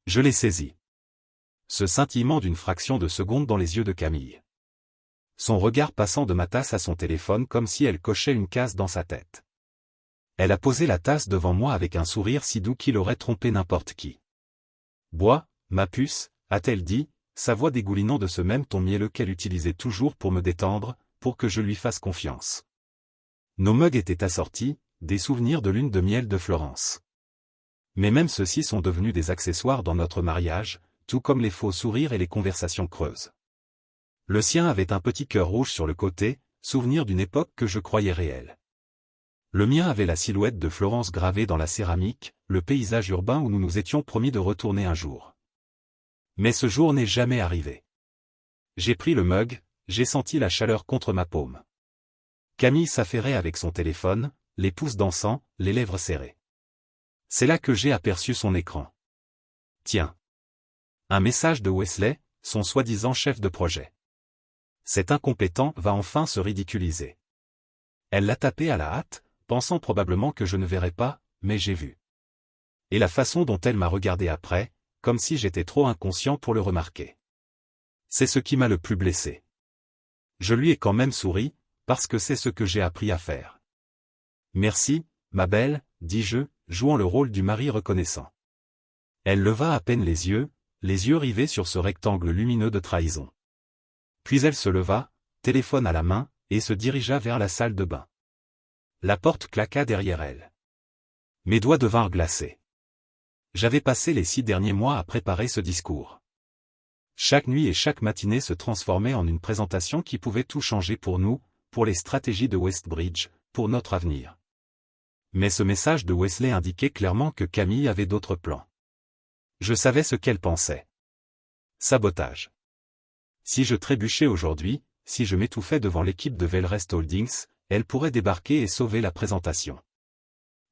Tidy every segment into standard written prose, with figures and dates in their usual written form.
Je l'ai saisi. Ce scintillement d'une fraction de seconde dans les yeux de Camille. Son regard passant de ma tasse à son téléphone comme si elle cochait une case dans sa tête. Elle a posé la tasse devant moi avec un sourire si doux qu'il aurait trompé n'importe qui. « Bois, ma puce », a-t-elle dit, sa voix dégoulinant de ce même ton mielleux qu'elle utilisait toujours pour me détendre, pour que je lui fasse confiance. Nos mugs étaient assortis, des souvenirs de lune de miel de Florence. Mais même ceux-ci sont devenus des accessoires dans notre mariage, tout comme les faux sourires et les conversations creuses. Le sien avait un petit cœur rouge sur le côté, souvenir d'une époque que je croyais réelle. Le mien avait la silhouette de Florence gravée dans la céramique, le paysage urbain où nous nous étions promis de retourner un jour. Mais ce jour n'est jamais arrivé. J'ai pris le mug, j'ai senti la chaleur contre ma paume. Camille s'affairait avec son téléphone, les pouces dansant, les lèvres serrées. C'est là que j'ai aperçu son écran. Tiens. Un message de Wesley, son soi-disant chef de projet. Cet incompétent va enfin se ridiculiser. Elle l'a tapé à la hâte, pensant probablement que je ne verrais pas, mais j'ai vu. Et la façon dont elle m'a regardé après, comme si j'étais trop inconscient pour le remarquer. C'est ce qui m'a le plus blessé. Je lui ai quand même souri, parce que c'est ce que j'ai appris à faire. Merci, ma belle, dis-je, jouant le rôle du mari reconnaissant. Elle leva à peine les yeux rivés sur ce rectangle lumineux de trahison. Puis elle se leva, téléphone à la main, et se dirigea vers la salle de bain. La porte claqua derrière elle. Mes doigts devinrent glacés. J'avais passé les 6 derniers mois à préparer ce discours. Chaque nuit et chaque matinée se transformaient en une présentation qui pouvait tout changer pour nous, pour les stratégies de Westbridge, pour notre avenir. Mais ce message de Wesley indiquait clairement que Camille avait d'autres plans. Je savais ce qu'elle pensait. Sabotage. Si je trébuchais aujourd'hui, si je m'étouffais devant l'équipe de Velrest Holdings, elle pourrait débarquer et sauver la présentation.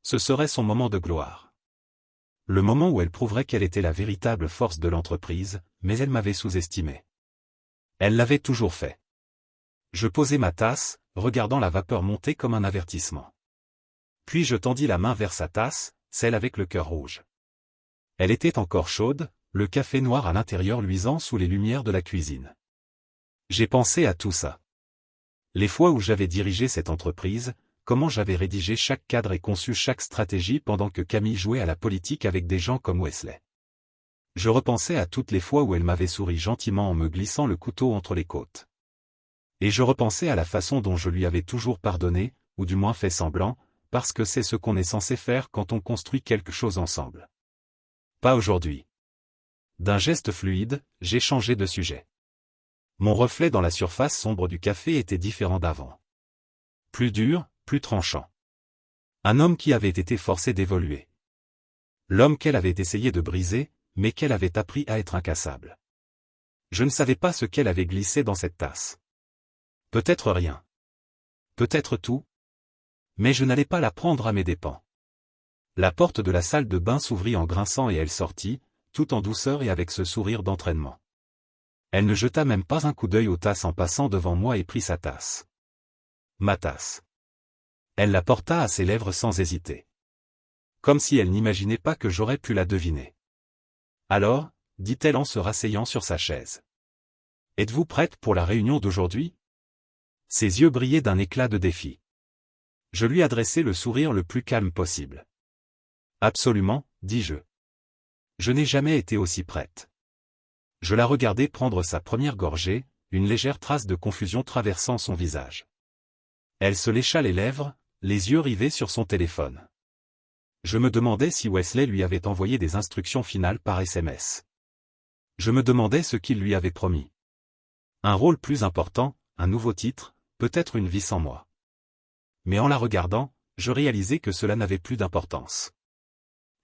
Ce serait son moment de gloire. Le moment où elle prouverait qu'elle était la véritable force de l'entreprise, mais elle m'avait sous-estimé. Elle l'avait toujours fait. Je posai ma tasse, regardant la vapeur monter comme un avertissement. Puis je tendis la main vers sa tasse, celle avec le cœur rouge. Elle était encore chaude, le café noir à l'intérieur luisant sous les lumières de la cuisine. J'ai pensé à tout ça. Les fois où j'avais dirigé cette entreprise, comment j'avais rédigé chaque cadre et conçu chaque stratégie pendant que Camille jouait à la politique avec des gens comme Wesley. Je repensais à toutes les fois où elle m'avait souri gentiment en me glissant le couteau entre les côtes. Et je repensais à la façon dont je lui avais toujours pardonné, ou du moins fait semblant, parce que c'est ce qu'on est censé faire quand on construit quelque chose ensemble. Pas aujourd'hui. D'un geste fluide, j'ai changé de sujet. Mon reflet dans la surface sombre du café était différent d'avant. Plus dur, plus tranchant. Un homme qui avait été forcé d'évoluer. L'homme qu'elle avait essayé de briser, mais qu'elle avait appris à être incassable. Je ne savais pas ce qu'elle avait glissé dans cette tasse. Peut-être rien. Peut-être tout. Mais je n'allais pas la prendre à mes dépens. La porte de la salle de bain s'ouvrit en grinçant et elle sortit, tout en douceur et avec ce sourire d'entraînement. Elle ne jeta même pas un coup d'œil aux tasses en passant devant moi et prit sa tasse. Ma tasse. Elle la porta à ses lèvres sans hésiter. Comme si elle n'imaginait pas que j'aurais pu la deviner. Alors, dit-elle en se rasseyant sur sa chaise. Êtes-vous prête pour la réunion d'aujourd'hui ? Ses yeux brillaient d'un éclat de défi. Je lui adressai le sourire le plus calme possible. Absolument, dis-je. Je n'ai jamais été aussi prête. Je la regardai prendre sa première gorgée, une légère trace de confusion traversant son visage. Elle se lécha les lèvres, les yeux rivés sur son téléphone. Je me demandais si Wesley lui avait envoyé des instructions finales par SMS. Je me demandais ce qu'il lui avait promis. Un rôle plus important, un nouveau titre, peut-être une vie sans moi. Mais en la regardant, je réalisais que cela n'avait plus d'importance.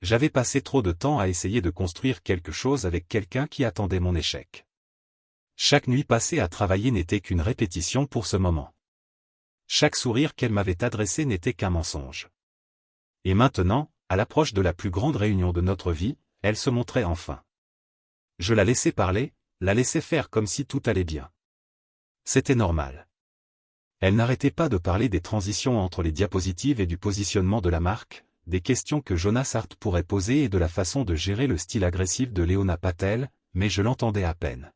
J'avais passé trop de temps à essayer de construire quelque chose avec quelqu'un qui attendait mon échec. Chaque nuit passée à travailler n'était qu'une répétition pour ce moment. Chaque sourire qu'elle m'avait adressé n'était qu'un mensonge. Et maintenant, à l'approche de la plus grande réunion de notre vie, elle se montrait enfin. Je la laissais parler, la laissais faire comme si tout allait bien. C'était normal. Elle n'arrêtait pas de parler des transitions entre les diapositives et du positionnement de la marque, des questions que Jonas Hart pourrait poser et de la façon de gérer le style agressif de Léona Patel, mais je l'entendais à peine.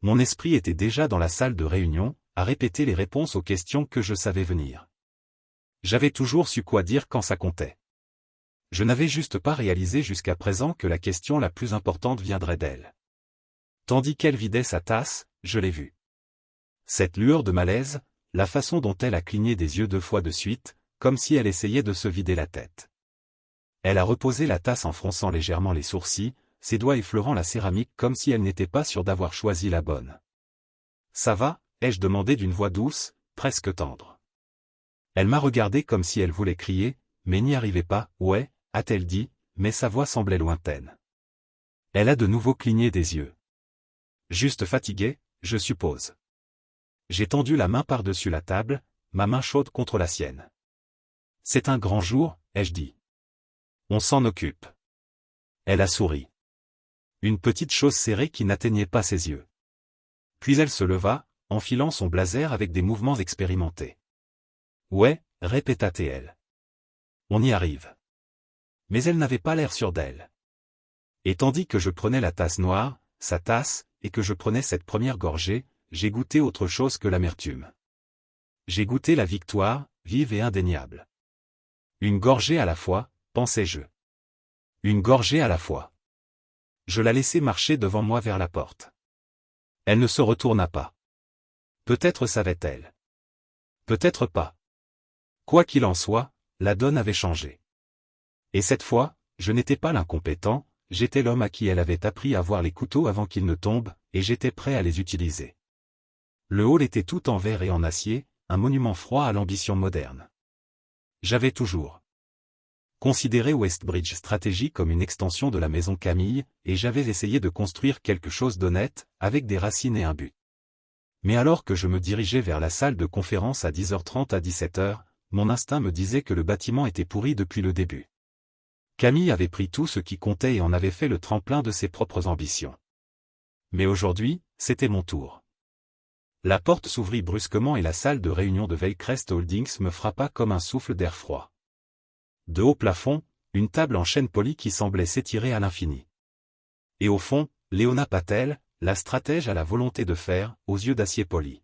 Mon esprit était déjà dans la salle de réunion, à répéter les réponses aux questions que je savais venir. J'avais toujours su quoi dire quand ça comptait. Je n'avais juste pas réalisé jusqu'à présent que la question la plus importante viendrait d'elle. Tandis qu'elle vidait sa tasse, je l'ai vue. Cette lueur de malaise, la façon dont elle a cligné des yeux 2 fois de suite, comme si elle essayait de se vider la tête. Elle a reposé la tasse en fronçant légèrement les sourcils, ses doigts effleurant la céramique comme si elle n'était pas sûre d'avoir choisi la bonne. « Ça va ?» ai-je demandé d'une voix douce, presque tendre. Elle m'a regardé comme si elle voulait crier, mais n'y arrivait pas. « Ouais » a-t-elle dit, mais sa voix semblait lointaine. Elle a de nouveau cligné des yeux. « Juste fatiguée, je suppose. » J'ai tendu la main par-dessus la table, ma main chaude contre la sienne. « C'est un grand jour » ai-je dit. « On s'en occupe. » Elle a souri. Une petite chose serrée qui n'atteignait pas ses yeux. Puis elle se leva, enfilant son blazer avec des mouvements expérimentés. « Ouais » répéta-t-elle. « On y arrive. » Mais elle n'avait pas l'air sûre d'elle. Et tandis que je prenais la tasse noire, sa tasse, et que je prenais cette première gorgée, j'ai goûté autre chose que l'amertume. J'ai goûté la victoire, vive et indéniable. Une gorgée à la fois, pensais-je. Une gorgée à la fois. Je la laissai marcher devant moi vers la porte. Elle ne se retourna pas. Peut-être savait-elle. Peut-être pas. Quoi qu'il en soit, la donne avait changé. Et cette fois, je n'étais pas l'incompétent, j'étais l'homme à qui elle avait appris à voir les couteaux avant qu'ils ne tombent, et j'étais prêt à les utiliser. Le hall était tout en verre et en acier, un monument froid à l'ambition moderne. J'avais toujours considéré Westbridge Strategy comme une extension de la maison Camille, et j'avais essayé de construire quelque chose d'honnête, avec des racines et un but. Mais alors que je me dirigeais vers la salle de conférence à 10h30 à 17h, mon instinct me disait que le bâtiment était pourri depuis le début. Camille avait pris tout ce qui comptait et en avait fait le tremplin de ses propres ambitions. Mais aujourd'hui, c'était mon tour. La porte s'ouvrit brusquement et la salle de réunion de Veilcrest Holdings me frappa comme un souffle d'air froid. De haut plafond, une table en chêne poli qui semblait s'étirer à l'infini. Et au fond, Léona Patel, la stratège à la volonté de faire, aux yeux d'acier poli.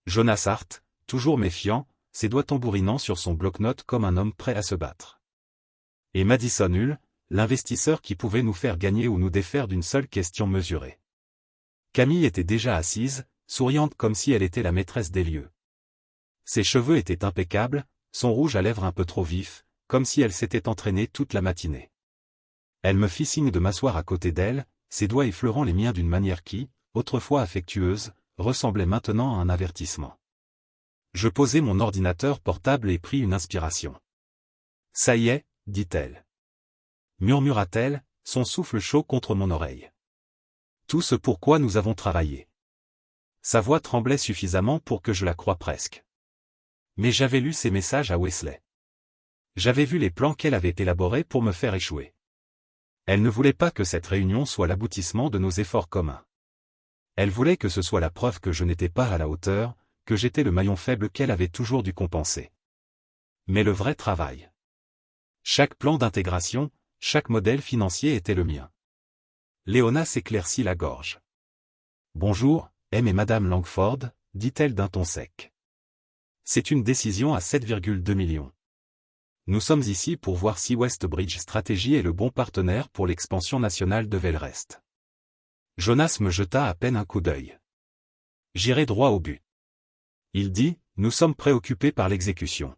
Jonas Hart, toujours méfiant, ses doigts tambourinant sur son bloc-notes comme un homme prêt à se battre. Et Madison Hull, l'investisseur qui pouvait nous faire gagner ou nous défaire d'une seule question mesurée. Camille était déjà assise, souriante comme si elle était la maîtresse des lieux. Ses cheveux étaient impeccables, son rouge à lèvres un peu trop vif, comme si elle s'était entraînée toute la matinée. Elle me fit signe de m'asseoir à côté d'elle, ses doigts effleurant les miens d'une manière qui, autrefois affectueuse, ressemblait maintenant à un avertissement. Je posai mon ordinateur portable et pris une inspiration. « Ça y est » dit-elle. Murmura-t-elle, son souffle chaud contre mon oreille. « Tout ce pourquoi nous avons travaillé. » Sa voix tremblait suffisamment pour que je la croie presque. Mais j'avais lu ses messages à Wesley. J'avais vu les plans qu'elle avait élaborés pour me faire échouer. Elle ne voulait pas que cette réunion soit l'aboutissement de nos efforts communs. Elle voulait que ce soit la preuve que je n'étais pas à la hauteur, que j'étais le maillon faible qu'elle avait toujours dû compenser. Mais le vrai travail. Chaque plan d'intégration, chaque modèle financier était le mien. Léona s'éclaircit la gorge. « Bonjour, M et Madame Langford, dit-elle d'un ton sec. C'est une décision à 7,2 millions. Nous sommes ici pour voir si Westbridge Strategy est le bon partenaire pour l'expansion nationale de Veilcrest. » Jonas me jeta à peine un coup d'œil. « J'irai droit au but. » Il dit, « Nous sommes préoccupés par l'exécution.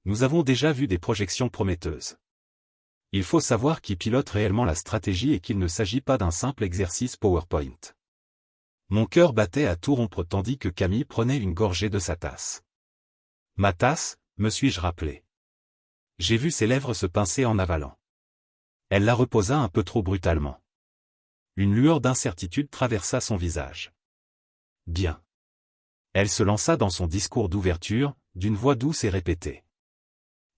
Nous avons déjà vu des projections prometteuses. Il faut savoir qui pilote réellement la stratégie et qu'il ne s'agit pas d'un simple exercice PowerPoint. » Mon cœur battait à tout rompre tandis que Camille prenait une gorgée de sa tasse. « Ma tasse ?» me suis-je rappelé. J'ai vu ses lèvres se pincer en avalant. Elle la reposa un peu trop brutalement. Une lueur d'incertitude traversa son visage. « Bien. » Elle se lança dans son discours d'ouverture, d'une voix douce et répétée.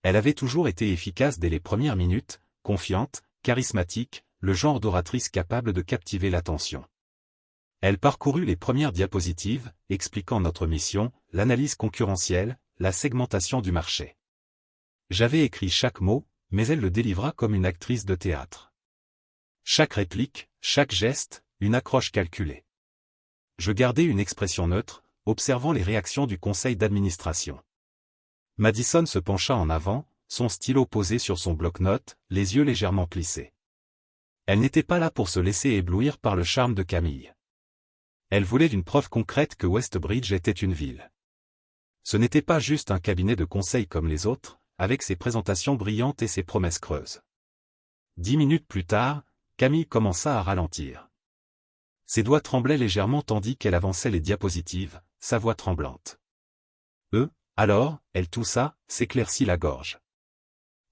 Elle avait toujours été efficace dès les premières minutes, confiante, charismatique, le genre d'oratrice capable de captiver l'attention. Elle parcourut les premières diapositives, expliquant notre mission, l'analyse concurrentielle, la segmentation du marché. J'avais écrit chaque mot, mais elle le délivra comme une actrice de théâtre. Chaque réplique, chaque geste, une accroche calculée. Je gardai une expression neutre, observant les réactions du conseil d'administration. Madison se pencha en avant, son stylo posé sur son bloc-notes, les yeux légèrement plissés. Elle n'était pas là pour se laisser éblouir par le charme de Camille. Elle voulait une preuve concrète que Westbridge était une ville. Ce n'était pas juste un cabinet de conseil comme les autres, avec ses présentations brillantes et ses promesses creuses. 10 minutes plus tard, Camille commença à ralentir. Ses doigts tremblaient légèrement tandis qu'elle avançait les diapositives, sa voix tremblante. Alors, elle toussa, s'éclaircit la gorge.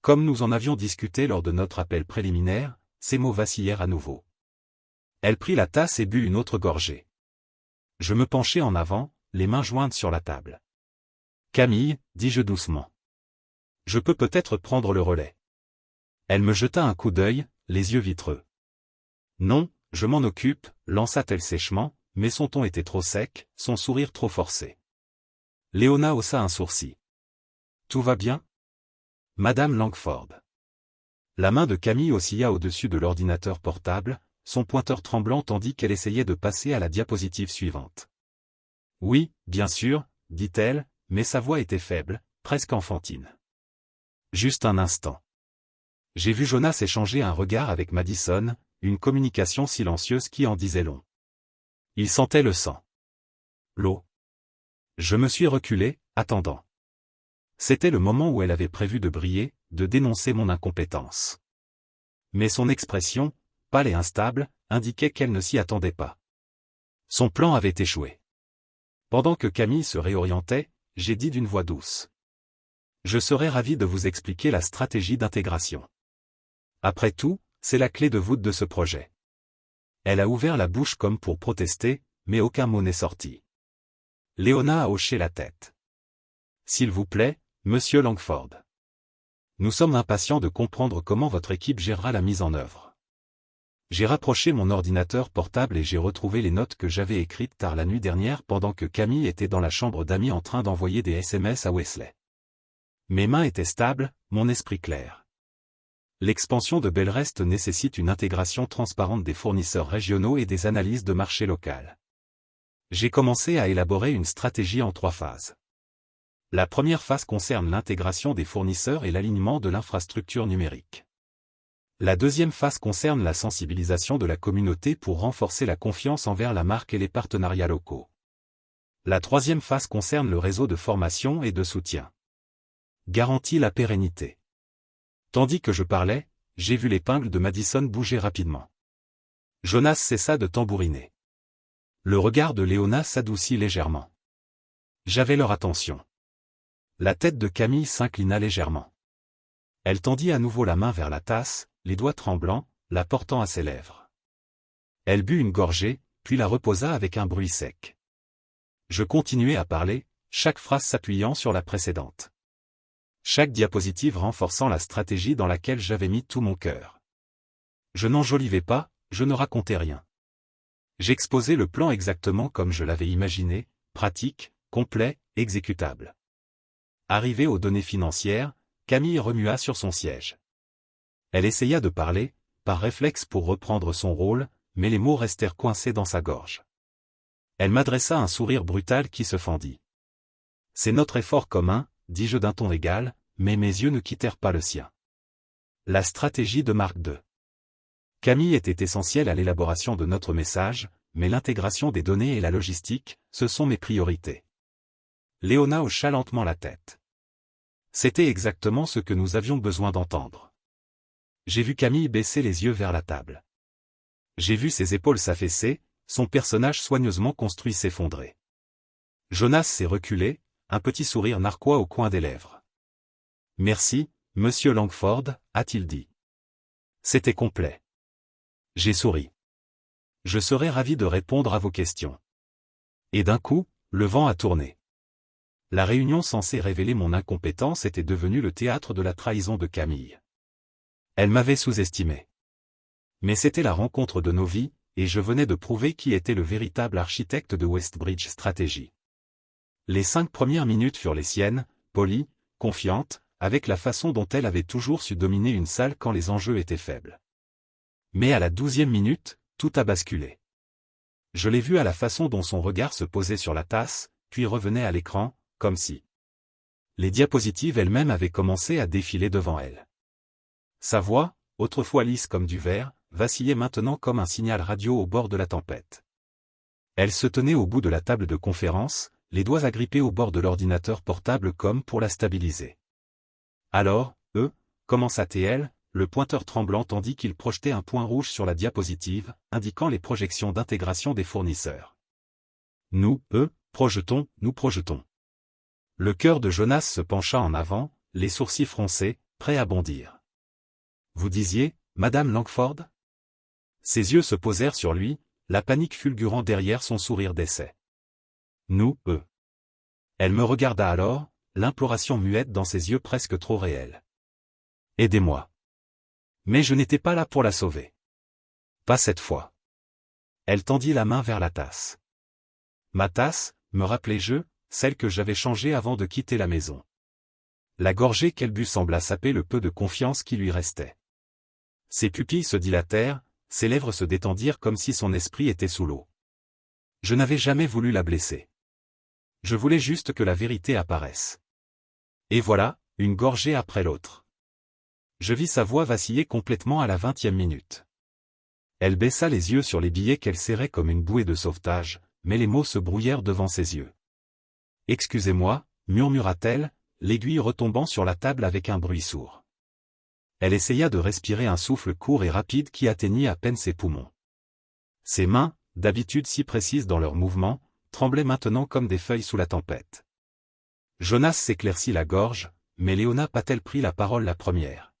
Comme nous en avions discuté lors de notre appel préliminaire, ses mots vacillèrent à nouveau. Elle prit la tasse et but une autre gorgée. Je me penchai en avant, les mains jointes sur la table. Camille, dis-je doucement. Je peux peut-être prendre le relais. Elle me jeta un coup d'œil, les yeux vitreux. Non, je m'en occupe, lança-t-elle sèchement, mais son ton était trop sec, son sourire trop forcé. Léona haussa un sourcil. Tout va bien? Madame Langford. La main de Camille oscilla au-dessus de l'ordinateur portable, son pointeur tremblant tandis qu'elle essayait de passer à la diapositive suivante. Oui, bien sûr, dit-elle, mais sa voix était faible, presque enfantine. Juste un instant. J'ai vu Jonas échanger un regard avec Madison, une communication silencieuse qui en disait long. Il sentait le sang. L'eau. Je me suis reculé, attendant. C'était le moment où elle avait prévu de briller, de dénoncer mon incompétence. Mais son expression, pâle et instable, indiquait qu'elle ne s'y attendait pas. Son plan avait échoué. Pendant que Camille se réorientait, j'ai dit d'une voix douce. Je serais ravi de vous expliquer la stratégie d'intégration. Après tout, c'est la clé de voûte de ce projet. Elle a ouvert la bouche comme pour protester, mais aucun mot n'est sorti. Léona a hoché la tête. S'il vous plaît, monsieur Langford. Nous sommes impatients de comprendre comment votre équipe gérera la mise en œuvre. J'ai rapproché mon ordinateur portable et j'ai retrouvé les notes que j'avais écrites tard la nuit dernière pendant que Camille était dans la chambre d'amis en train d'envoyer des SMS à Wesley. Mes mains étaient stables, mon esprit clair. L'expansion de Belrest nécessite une intégration transparente des fournisseurs régionaux et des analyses de marché local. J'ai commencé à élaborer une stratégie en 3 phases. La première phase concerne l'intégration des fournisseurs et l'alignement de l'infrastructure numérique. La deuxième phase concerne la sensibilisation de la communauté pour renforcer la confiance envers la marque et les partenariats locaux. La troisième phase concerne le réseau de formation et de soutien. Garantit la pérennité. Tandis que je parlais, j'ai vu l'épingle de Madison bouger rapidement. Jonas cessa de tambouriner. Le regard de Léona s'adoucit légèrement. J'avais leur attention. La tête de Camille s'inclina légèrement. Elle tendit à nouveau la main vers la tasse, les doigts tremblants, la portant à ses lèvres. Elle but une gorgée, puis la reposa avec un bruit sec. Je continuai à parler, chaque phrase s'appuyant sur la précédente. Chaque diapositive renforçant la stratégie dans laquelle j'avais mis tout mon cœur. Je n'enjolivais pas, je ne racontais rien. J'exposais le plan exactement comme je l'avais imaginé, pratique, complet, exécutable. Arrivée aux données financières, Camille remua sur son siège. Elle essaya de parler, par réflexe pour reprendre son rôle, mais les mots restèrent coincés dans sa gorge. Elle m'adressa un sourire brutal qui se fendit. C'est notre effort commun, dis-je d'un ton égal, mais mes yeux ne quittèrent pas le sien. La stratégie de Mark II. Camille était essentielle à l'élaboration de notre message, mais l'intégration des données et la logistique, ce sont mes priorités. Léona hocha lentement la tête. C'était exactement ce que nous avions besoin d'entendre. J'ai vu Camille baisser les yeux vers la table. J'ai vu ses épaules s'affaisser, son personnage soigneusement construit s'effondrer. Jonas s'est reculé, un petit sourire narquois au coin des lèvres. Merci, monsieur Langford, a-t-il dit. C'était complet. J'ai souri. Je serais ravi de répondre à vos questions. Et d'un coup, le vent a tourné. La réunion censée révéler mon incompétence était devenue le théâtre de la trahison de Camille. Elle m'avait sous-estimé. Mais c'était la rencontre de nos vies, et je venais de prouver qui était le véritable architecte de Westbridge Strategy. Les 5 premières minutes furent les siennes, polies, confiantes, avec la façon dont elle avait toujours su dominer une salle quand les enjeux étaient faibles. Mais à la 12e minute, tout a basculé. Je l'ai vue à la façon dont son regard se posait sur la tasse, puis revenait à l'écran, comme si les diapositives elles-mêmes avaient commencé à défiler devant elle. Sa voix, autrefois lisse comme du verre, vacillait maintenant comme un signal radio au bord de la tempête. Elle se tenait au bout de la table de conférence, les doigts agrippés au bord de l'ordinateur portable comme pour la stabiliser. Alors, commença-t-elle, le pointeur tremblant tandis qu'il projetait un point rouge sur la diapositive, indiquant les projections d'intégration des fournisseurs. Nous projetons. Le cœur de Jonas se pencha en avant, les sourcils froncés, prêt à bondir. Vous disiez, Madame Langford? Ses yeux se posèrent sur lui, la panique fulgurant derrière son sourire d'essai. Nous, Elle me regarda alors, l'imploration muette dans ses yeux presque trop réels. Aidez-moi. Mais je n'étais pas là pour la sauver. Pas cette fois. Elle tendit la main vers la tasse. Ma tasse, me rappelai-je, celle que j'avais changée avant de quitter la maison. La gorgée qu'elle but sembla saper le peu de confiance qui lui restait. Ses pupilles se dilatèrent, ses lèvres se détendirent comme si son esprit était sous l'eau. Je n'avais jamais voulu la blesser. Je voulais juste que la vérité apparaisse. Et voilà, une gorgée après l'autre. Je vis sa voix vaciller complètement à la 20e minute. Elle baissa les yeux sur les billets qu'elle serrait comme une bouée de sauvetage, mais les mots se brouillèrent devant ses yeux. Excusez-moi, murmura-t-elle, l'aiguille retombant sur la table avec un bruit sourd. Elle essaya de respirer un souffle court et rapide qui atteignit à peine ses poumons. Ses mains, d'habitude si précises dans leurs mouvements, tremblaient maintenant comme des feuilles sous la tempête. Jonas s'éclaircit la gorge, mais Léona a-t-elle pris la parole la première.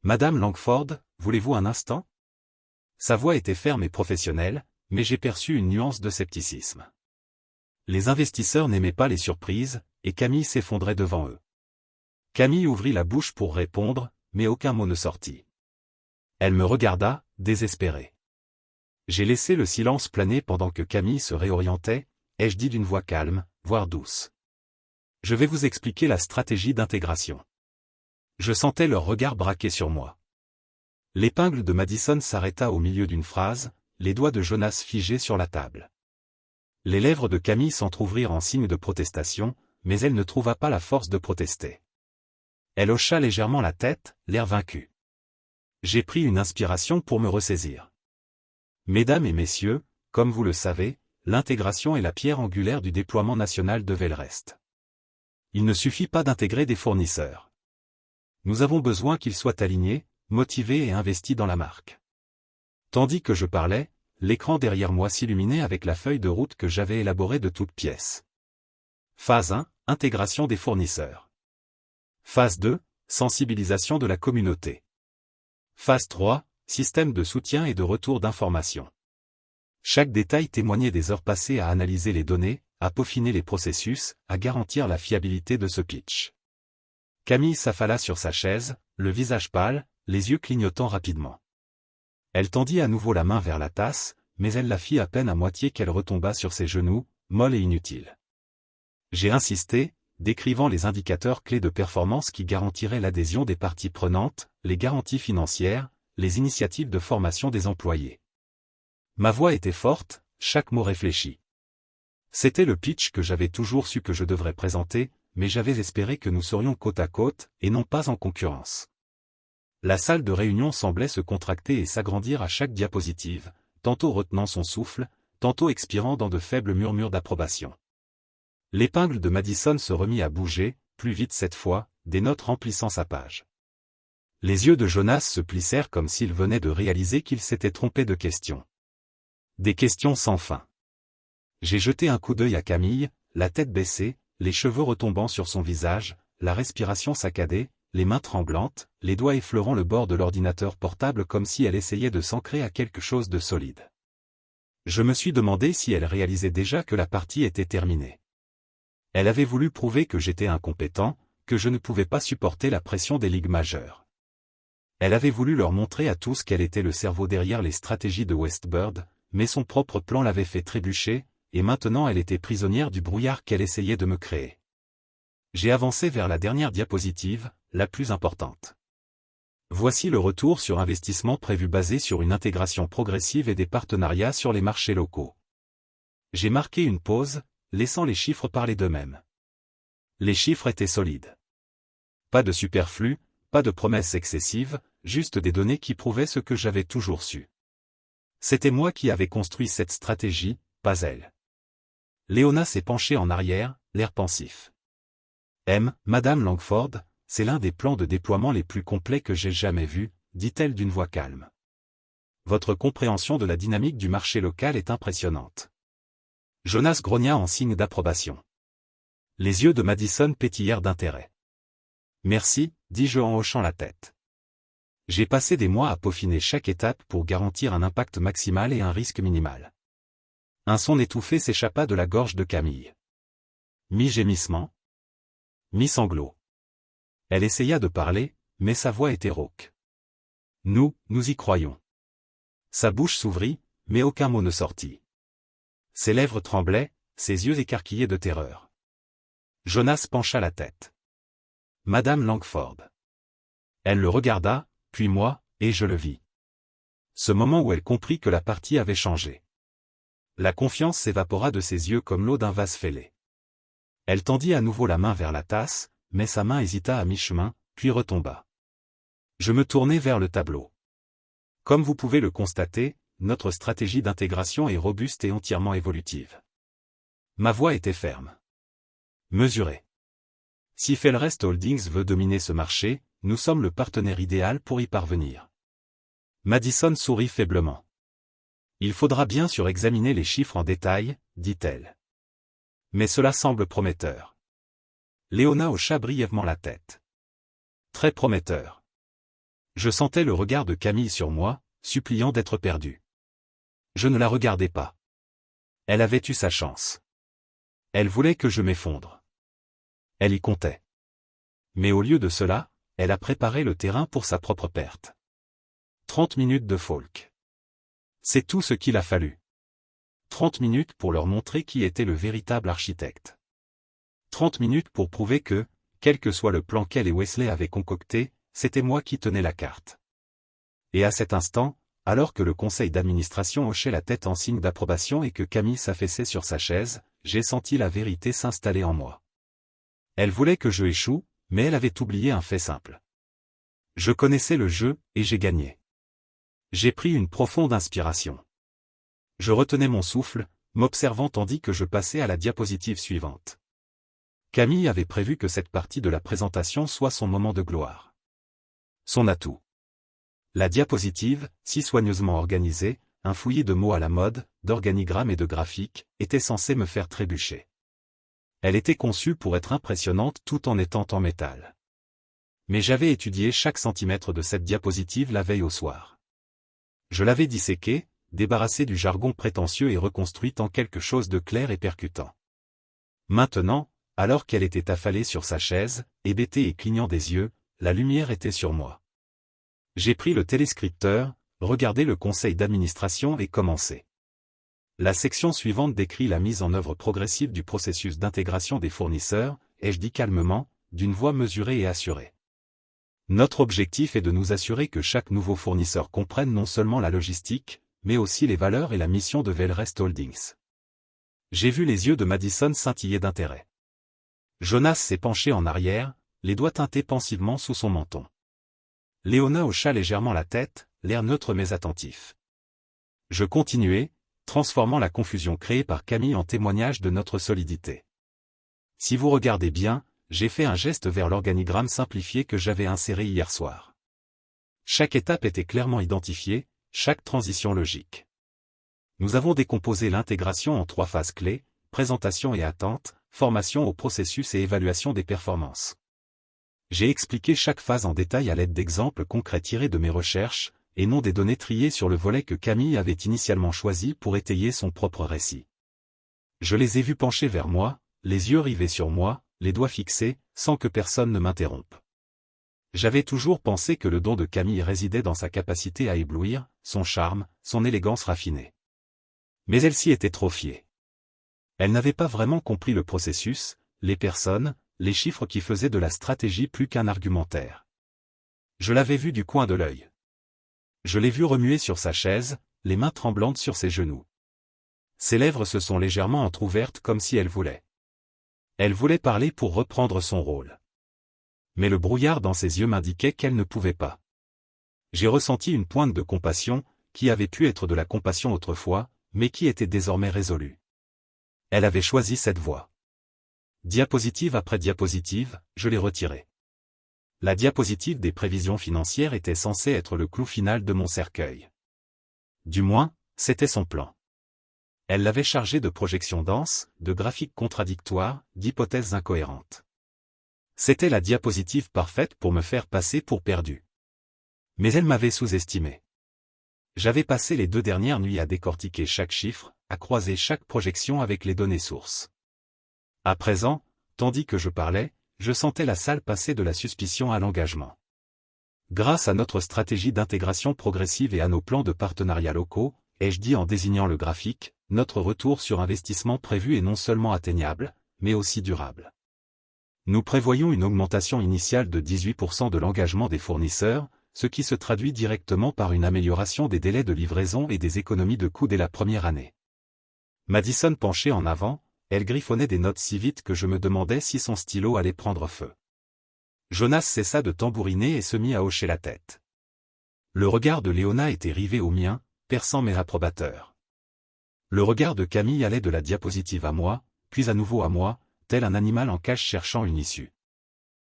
Madame Langford, voulez-vous un instant? Sa voix était ferme et professionnelle, mais j'ai perçu une nuance de scepticisme. Les investisseurs n'aimaient pas les surprises, et Camille s'effondrait devant eux. Camille ouvrit la bouche pour répondre, mais aucun mot ne sortit. Elle me regarda, désespérée. J'ai laissé le silence planer pendant que Camille se réorientait, ai-je dit d'une voix calme, voire douce. Je vais vous expliquer la stratégie d'intégration. Je sentais leur regard braqué sur moi. L'épingle de Madison s'arrêta au milieu d'une phrase, les doigts de Jonas figés sur la table. Les lèvres de Camille s'entr'ouvrirent en signe de protestation, mais elle ne trouva pas la force de protester. Elle hocha légèrement la tête, l'air vaincu. J'ai pris une inspiration pour me ressaisir. Mesdames et messieurs, comme vous le savez, l'intégration est la pierre angulaire du déploiement national de Velrest. Il ne suffit pas d'intégrer des fournisseurs. Nous avons besoin qu'ils soient alignés, motivés et investis dans la marque. Tandis que je parlais, l'écran derrière moi s'illuminait avec la feuille de route que j'avais élaborée de toutes pièces. Phase 1, intégration des fournisseurs. Phase 2, sensibilisation de la communauté. Phase 3, système de soutien et de retour d'information. Chaque détail témoignait des heures passées à analyser les données, à peaufiner les processus, à garantir la fiabilité de ce pitch. Camille s'affala sur sa chaise, le visage pâle, les yeux clignotant rapidement. Elle tendit à nouveau la main vers la tasse, mais elle la fit à peine à moitié qu'elle retomba sur ses genoux, molle et inutile. J'ai insisté, décrivant les indicateurs clés de performance qui garantiraient l'adhésion des parties prenantes, les garanties financières, les initiatives de formation des employés. Ma voix était forte, chaque mot réfléchi. C'était le pitch que j'avais toujours su que je devrais présenter, mais j'avais espéré que nous serions côte à côte, et non pas en concurrence. La salle de réunion semblait se contracter et s'agrandir à chaque diapositive, tantôt retenant son souffle, tantôt expirant dans de faibles murmures d'approbation. L'épingle de Madison se remit à bouger, plus vite cette fois, des notes remplissant sa page. Les yeux de Jonas se plissèrent comme s'il venait de réaliser qu'il s'était trompé de questions. Des questions sans fin. J'ai jeté un coup d'œil à Camille, la tête baissée, les cheveux retombant sur son visage, la respiration saccadée, les mains tremblantes, les doigts effleurant le bord de l'ordinateur portable comme si elle essayait de s'ancrer à quelque chose de solide. Je me suis demandé si elle réalisait déjà que la partie était terminée. Elle avait voulu prouver que j'étais incompétent, que je ne pouvais pas supporter la pression des ligues majeures. Elle avait voulu leur montrer à tous qu'elle était le cerveau derrière les stratégies de Westbird, mais son propre plan l'avait fait trébucher, et maintenant elle était prisonnière du brouillard qu'elle essayait de me créer. J'ai avancé vers la dernière diapositive, la plus importante. Voici le retour sur investissement prévu basé sur une intégration progressive et des partenariats sur les marchés locaux. J'ai marqué une pause, laissant les chiffres parler d'eux-mêmes. Les chiffres étaient solides. Pas de superflu, pas de promesses excessives, juste des données qui prouvaient ce que j'avais toujours su. C'était moi qui avais construit cette stratégie, pas elle. Léona s'est penchée en arrière, l'air pensif. Madame Langford, c'est l'un des plans de déploiement les plus complets que j'ai jamais vus, dit-elle d'une voix calme. Votre compréhension de la dynamique du marché local est impressionnante. Jonas grogna en signe d'approbation. Les yeux de Madison pétillèrent d'intérêt. Merci, dis-je en hochant la tête. J'ai passé des mois à peaufiner chaque étape pour garantir un impact maximal et un risque minimal. Un son étouffé s'échappa de la gorge de Camille. Mi-gémissement, mi-sanglot. Elle essaya de parler, mais sa voix était rauque. Nous y croyons. Sa bouche s'ouvrit, mais aucun mot ne sortit. Ses lèvres tremblaient, ses yeux écarquillés de terreur. Jonas pencha la tête. Madame Langford. Elle le regarda, puis moi, et je le vis. Ce moment où elle comprit que la partie avait changé. La confiance s'évapora de ses yeux comme l'eau d'un vase fêlé. Elle tendit à nouveau la main vers la tasse, mais sa main hésita à mi-chemin, puis retomba. Je me tournai vers le tableau. Comme vous pouvez le constater, notre stratégie d'intégration est robuste et entièrement évolutive. Ma voix était ferme. Mesurée. Si Felrest Holdings veut dominer ce marché, nous sommes le partenaire idéal pour y parvenir. Madison sourit faiblement. Il faudra bien sûr examiner les chiffres en détail, dit-elle. Mais cela semble prometteur. Léona hocha brièvement la tête. Très prometteur. Je sentais le regard de Camille sur moi, suppliant d'être perdu. Je ne la regardais pas. Elle avait eu sa chance. Elle voulait que je m'effondre. Elle y comptait. Mais au lieu de cela, elle a préparé le terrain pour sa propre perte. 30 minutes de folk. C'est tout ce qu'il a fallu. 30 minutes pour leur montrer qui était le véritable architecte. 30 minutes pour prouver que, quel que soit le plan qu'elle et Wesley avaient concocté, c'était moi qui tenais la carte. Et à cet instant, alors que le conseil d'administration hochait la tête en signe d'approbation et que Camille s'affaissait sur sa chaise, j'ai senti la vérité s'installer en moi. Elle voulait que je échoue, mais elle avait oublié un fait simple. Je connaissais le jeu, et j'ai gagné. J'ai pris une profonde inspiration. Je retenais mon souffle, m'observant tandis que je passais à la diapositive suivante. Camille avait prévu que cette partie de la présentation soit son moment de gloire. Son atout. La diapositive, si soigneusement organisée, un fouillis de mots à la mode, d'organigrammes et de graphiques, était censée me faire trébucher. Elle était conçue pour être impressionnante tout en étant en métal. Mais j'avais étudié chaque centimètre de cette diapositive la veille au soir. Je l'avais disséquée, débarrassée du jargon prétentieux et reconstruite en quelque chose de clair et percutant. Maintenant, alors qu'elle était affalée sur sa chaise, hébétée et clignant des yeux, la lumière était sur moi. J'ai pris le téléscripteur, regardé le conseil d'administration et commencé. La section suivante décrit la mise en œuvre progressive du processus d'intégration des fournisseurs, ai-je dit calmement, d'une voix mesurée et assurée. Notre objectif est de nous assurer que chaque nouveau fournisseur comprenne non seulement la logistique, mais aussi les valeurs et la mission de Velrest Holdings. J'ai vu les yeux de Madison scintiller d'intérêt. Jonas s'est penché en arrière, les doigts teintés pensivement sous son menton. Léona hocha légèrement la tête, l'air neutre mais attentif. Je continuai, transformant la confusion créée par Camille en témoignage de notre solidité. Si vous regardez bien, j'ai fait un geste vers l'organigramme simplifié que j'avais inséré hier soir. Chaque étape était clairement identifiée, chaque transition logique. Nous avons décomposé l'intégration en 3 phases clés, présentation et attente, formation au processus et évaluation des performances. J'ai expliqué chaque phase en détail à l'aide d'exemples concrets tirés de mes recherches, et non des données triées sur le volet que Camille avait initialement choisi pour étayer son propre récit. Je les ai vus pencher vers moi, les yeux rivés sur moi, les doigts fixés, sans que personne ne m'interrompe. J'avais toujours pensé que le don de Camille résidait dans sa capacité à éblouir, son charme, son élégance raffinée. Mais elle s'y était trop fiée. Elle n'avait pas vraiment compris le processus, les personnes, les chiffres qui faisaient de la stratégie plus qu'un argumentaire. Je l'avais vu du coin de l'œil. Je l'ai vu remuer sur sa chaise, les mains tremblantes sur ses genoux. Ses lèvres se sont légèrement entr'ouvertes comme si elle voulait. Elle voulait parler pour reprendre son rôle. Mais le brouillard dans ses yeux m'indiquait qu'elle ne pouvait pas. J'ai ressenti une pointe de compassion, qui avait pu être de la compassion autrefois, mais qui était désormais résolue. Elle avait choisi cette voie. Diapositive après diapositive, je l'ai retirée. La diapositive des prévisions financières était censée être le clou final de mon cercueil. Du moins, c'était son plan. Elle l'avait chargé de projections denses, de graphiques contradictoires, d'hypothèses incohérentes. C'était la diapositive parfaite pour me faire passer pour perdu. Mais elle m'avait sous-estimé. J'avais passé les 2 dernières nuits à décortiquer chaque chiffre, à croiser chaque projection avec les données sources. À présent, tandis que je parlais, je sentais la salle passer de la suspicion à l'engagement. Grâce à notre stratégie d'intégration progressive et à nos plans de partenariats locaux, ai-je dit en désignant le graphique, notre retour sur investissement prévu est non seulement atteignable, mais aussi durable. Nous prévoyons une augmentation initiale de 18% de l'engagement des fournisseurs, ce qui se traduit directement par une amélioration des délais de livraison et des économies de coûts dès la première année. Madison penchait en avant, elle griffonnait des notes si vite que je me demandais si son stylo allait prendre feu. Jonas cessa de tambouriner et se mit à hocher la tête. Le regard de Léona était rivé au mien, perçant mais approbateur. Le regard de Camille allait de la diapositive à moi, puis à nouveau à moi, tel un animal en cage cherchant une issue.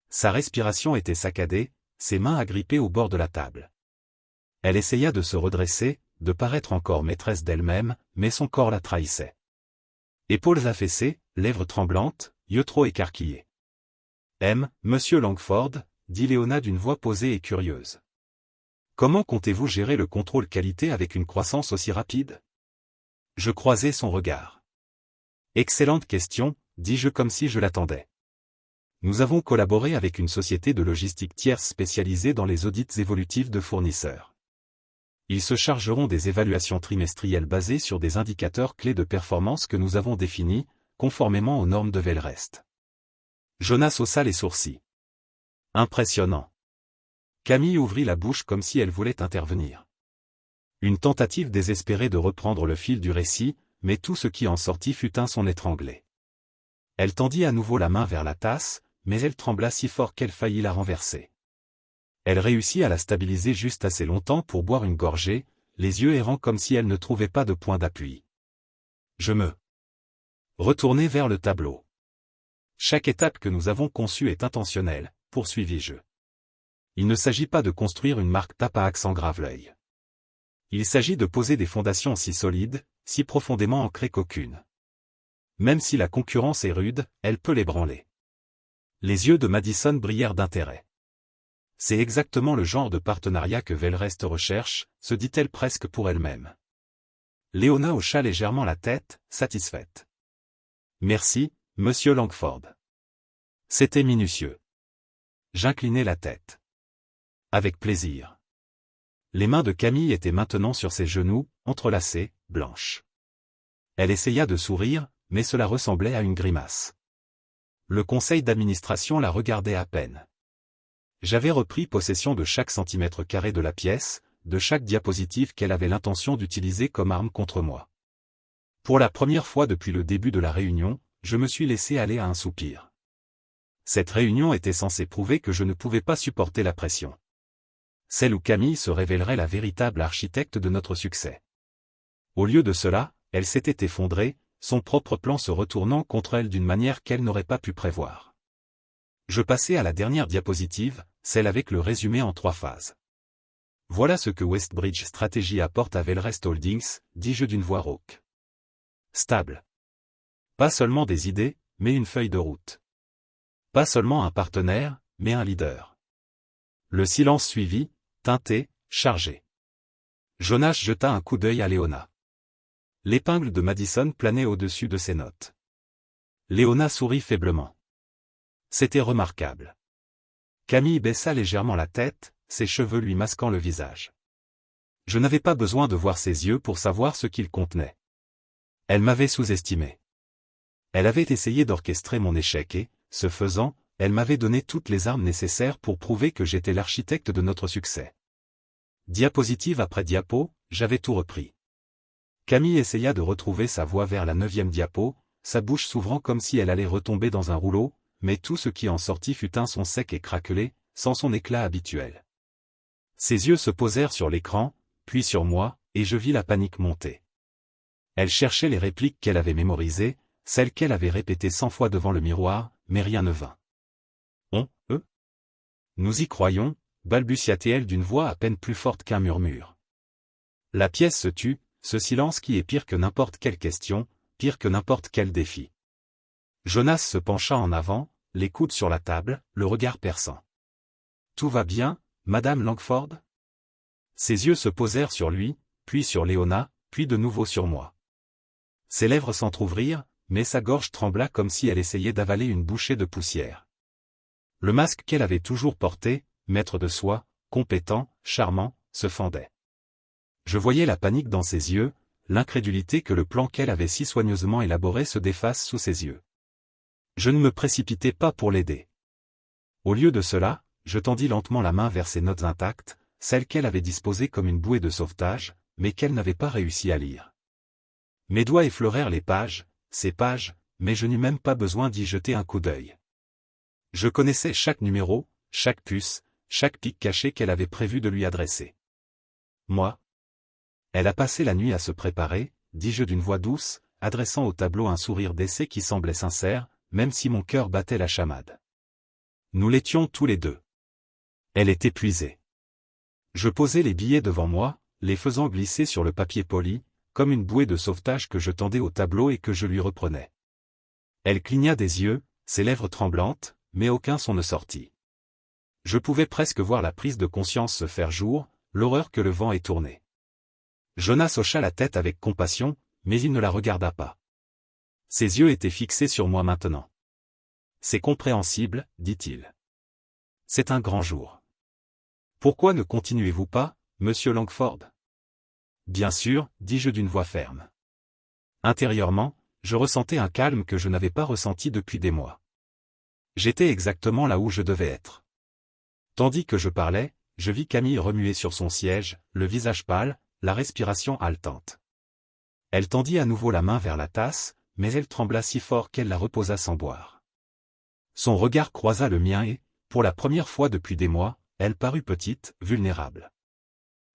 Sa respiration était saccadée, ses mains agrippées au bord de la table. Elle essaya de se redresser, de paraître encore maîtresse d'elle-même, mais son corps la trahissait. Épaules affaissées, lèvres tremblantes, yeux trop écarquillés. « Monsieur Langford, dit Léona d'une voix posée et curieuse. Comment comptez-vous gérer le contrôle qualité avec une croissance aussi rapide ?» Je croisai son regard. « Excellente question, dis-je comme si je l'attendais. Nous avons collaboré avec une société de logistique tierce spécialisée dans les audits évolutifs de fournisseurs. Ils se chargeront des évaluations trimestrielles basées sur des indicateurs clés de performance que nous avons définis, conformément aux normes de Velrest. » Jonas haussa les sourcils. Impressionnant. Camille ouvrit la bouche comme si elle voulait intervenir. Une tentative désespérée de reprendre le fil du récit, mais tout ce qui en sortit fut un son étranglé. Elle tendit à nouveau la main vers la tasse, mais elle trembla si fort qu'elle faillit la renverser. Elle réussit à la stabiliser juste assez longtemps pour boire une gorgée, les yeux errants comme si elle ne trouvait pas de point d'appui. Je me retournai vers le tableau. Chaque étape que nous avons conçue est intentionnelle, poursuivis-je. Il ne s'agit pas de construire une marque tape à accent grave l'œil. Il s'agit de poser des fondations si solides, si profondément ancrées qu'aucune. Même si la concurrence est rude, elle peut l'ébranler. Les yeux de Madison brillèrent d'intérêt. C'est exactement le genre de partenariat que Velrest recherche, se dit-elle presque pour elle-même. Léona hocha légèrement la tête, satisfaite. Merci, monsieur Langford. C'était minutieux. J'inclinai la tête. Avec plaisir. Les mains de Camille étaient maintenant sur ses genoux, entrelacées, blanches. Elle essaya de sourire, mais cela ressemblait à une grimace. Le conseil d'administration la regardait à peine. J'avais repris possession de chaque centimètre carré de la pièce, de chaque diapositive qu'elle avait l'intention d'utiliser comme arme contre moi. Pour la première fois depuis le début de la réunion, je me suis laissé aller à un soupir. Cette réunion était censée prouver que je ne pouvais pas supporter la pression. Celle où Camille se révélerait la véritable architecte de notre succès. Au lieu de cela, elle s'était effondrée, son propre plan se retournant contre elle d'une manière qu'elle n'aurait pas pu prévoir. Je passai à la dernière diapositive, celle avec le résumé en 3 phases. Voilà ce que Westbridge Strategy apporte à Velrest Holdings, dis-je d'une voix rauque. Stable. Pas seulement des idées, mais une feuille de route. Pas seulement un partenaire, mais un leader. Le silence suivit, teinté, chargé. Jonas jeta un coup d'œil à Léona. L'épingle de Madison planait au-dessus de ses notes. Léona sourit faiblement. C'était remarquable. Camille baissa légèrement la tête, ses cheveux lui masquant le visage. Je n'avais pas besoin de voir ses yeux pour savoir ce qu'ils contenaient. Elle m'avait sous-estimé. Elle avait essayé d'orchestrer mon échec et, ce faisant, elle m'avait donné toutes les armes nécessaires pour prouver que j'étais l'architecte de notre succès. Diapositive après diapo, j'avais tout repris. Camille essaya de retrouver sa voix vers la 9e diapo, sa bouche s'ouvrant comme si elle allait retomber dans un rouleau, mais tout ce qui en sortit fut un son sec et craquelé, sans son éclat habituel. Ses yeux se posèrent sur l'écran, puis sur moi, et je vis la panique monter. Elle cherchait les répliques qu'elle avait mémorisées, celles qu'elle avait répétées 100 fois devant le miroir, mais rien ne vint. Nous y croyons, balbutia-t-elle d'une voix à peine plus forte qu'un murmure. La pièce se tut, ce silence qui est pire que n'importe quelle question, pire que n'importe quel défi. Jonas se pencha en avant, les coudes sur la table, le regard perçant. « Tout va bien, Madame Langford ?» Ses yeux se posèrent sur lui, puis sur Léona, puis de nouveau sur moi. Ses lèvres s'entr'ouvrirent, mais sa gorge trembla comme si elle essayait d'avaler une bouchée de poussière. Le masque qu'elle avait toujours porté, maître de soi, compétent, charmant, se fendait. Je voyais la panique dans ses yeux, l'incrédulité que le plan qu'elle avait si soigneusement élaboré se défasse sous ses yeux. Je ne me précipitai pas pour l'aider. Au lieu de cela, je tendis lentement la main vers ses notes intactes, celles qu'elle avait disposées comme une bouée de sauvetage, mais qu'elle n'avait pas réussi à lire. Mes doigts effleurèrent les pages, ces pages, mais je n'eus même pas besoin d'y jeter un coup d'œil. Je connaissais chaque numéro, chaque puce, chaque pic caché qu'elle avait prévu de lui adresser. Moi? Elle a passé la nuit à se préparer, dis-je d'une voix douce, adressant au tableau un sourire d'essai qui semblait sincère, même si mon cœur battait la chamade. Nous l'étions tous les deux. Elle est épuisée. Je posai les billets devant moi, les faisant glisser sur le papier poli, comme une bouée de sauvetage que je tendais au tableau et que je lui reprenais. Elle cligna des yeux, ses lèvres tremblantes, mais aucun son ne sortit. Je pouvais presque voir la prise de conscience se faire jour, l'horreur que le vent ait tournée. Jonas hocha la tête avec compassion, mais il ne la regarda pas. Ses yeux étaient fixés sur moi maintenant. « C'est compréhensible, dit-il. C'est un grand jour. Pourquoi ne continuez-vous pas, monsieur Langford ?» Bien sûr, dis-je d'une voix ferme. Intérieurement, je ressentais un calme que je n'avais pas ressenti depuis des mois. J'étais exactement là où je devais être. Tandis que je parlais, je vis Camille remuer sur son siège, le visage pâle, la respiration haletante. Elle tendit à nouveau la main vers la tasse, mais elle trembla si fort qu'elle la reposa sans boire. Son regard croisa le mien et, pour la première fois depuis des mois, elle parut petite, vulnérable.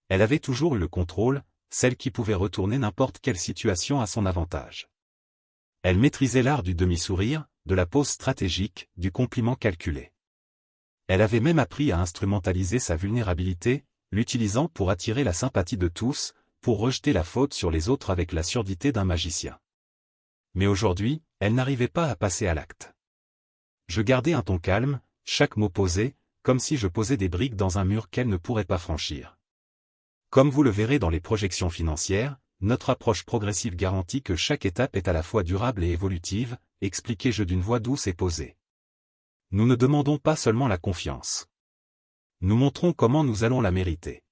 Elle avait toujours eu le contrôle, celle qui pouvait retourner n'importe quelle situation à son avantage. Elle maîtrisait l'art du demi-sourire, de la pose stratégique, du compliment calculé. Elle avait même appris à instrumentaliser sa vulnérabilité, l'utilisant pour attirer la sympathie de tous, pour rejeter la faute sur les autres avec la surdité d'un magicien. Mais aujourd'hui, elle n'arrivait pas à passer à l'acte. Je gardais un ton calme, chaque mot posé, comme si je posais des briques dans un mur qu'elle ne pourrait pas franchir. Comme vous le verrez dans les projections financières, notre approche progressive garantit que chaque étape est à la fois durable et évolutive, expliquai-je d'une voix douce et posée. Nous ne demandons pas seulement la confiance. Nous montrons comment nous allons la mériter.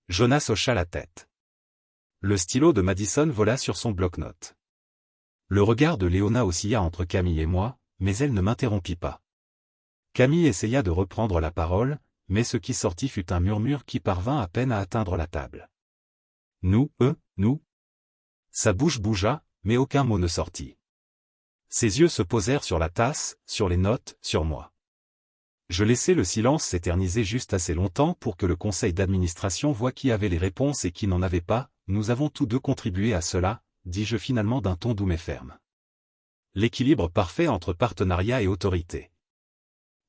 Jonas hocha la tête. Le stylo de Madison vola sur son bloc-notes. Le regard de Léona oscilla entre Camille et moi, mais elle ne m'interrompit pas. Camille essaya de reprendre la parole, mais ce qui sortit fut un murmure qui parvint à peine à atteindre la table. Nous. Sa bouche bougea, mais aucun mot ne sortit. Ses yeux se posèrent sur la tasse, sur les notes, sur moi. Je laissai le silence s'éterniser juste assez longtemps pour que le conseil d'administration voie qui avait les réponses et qui n'en avait pas. Nous avons tous deux contribué à cela, dis-je finalement d'un ton doux mais ferme. L'équilibre parfait entre partenariat et autorité.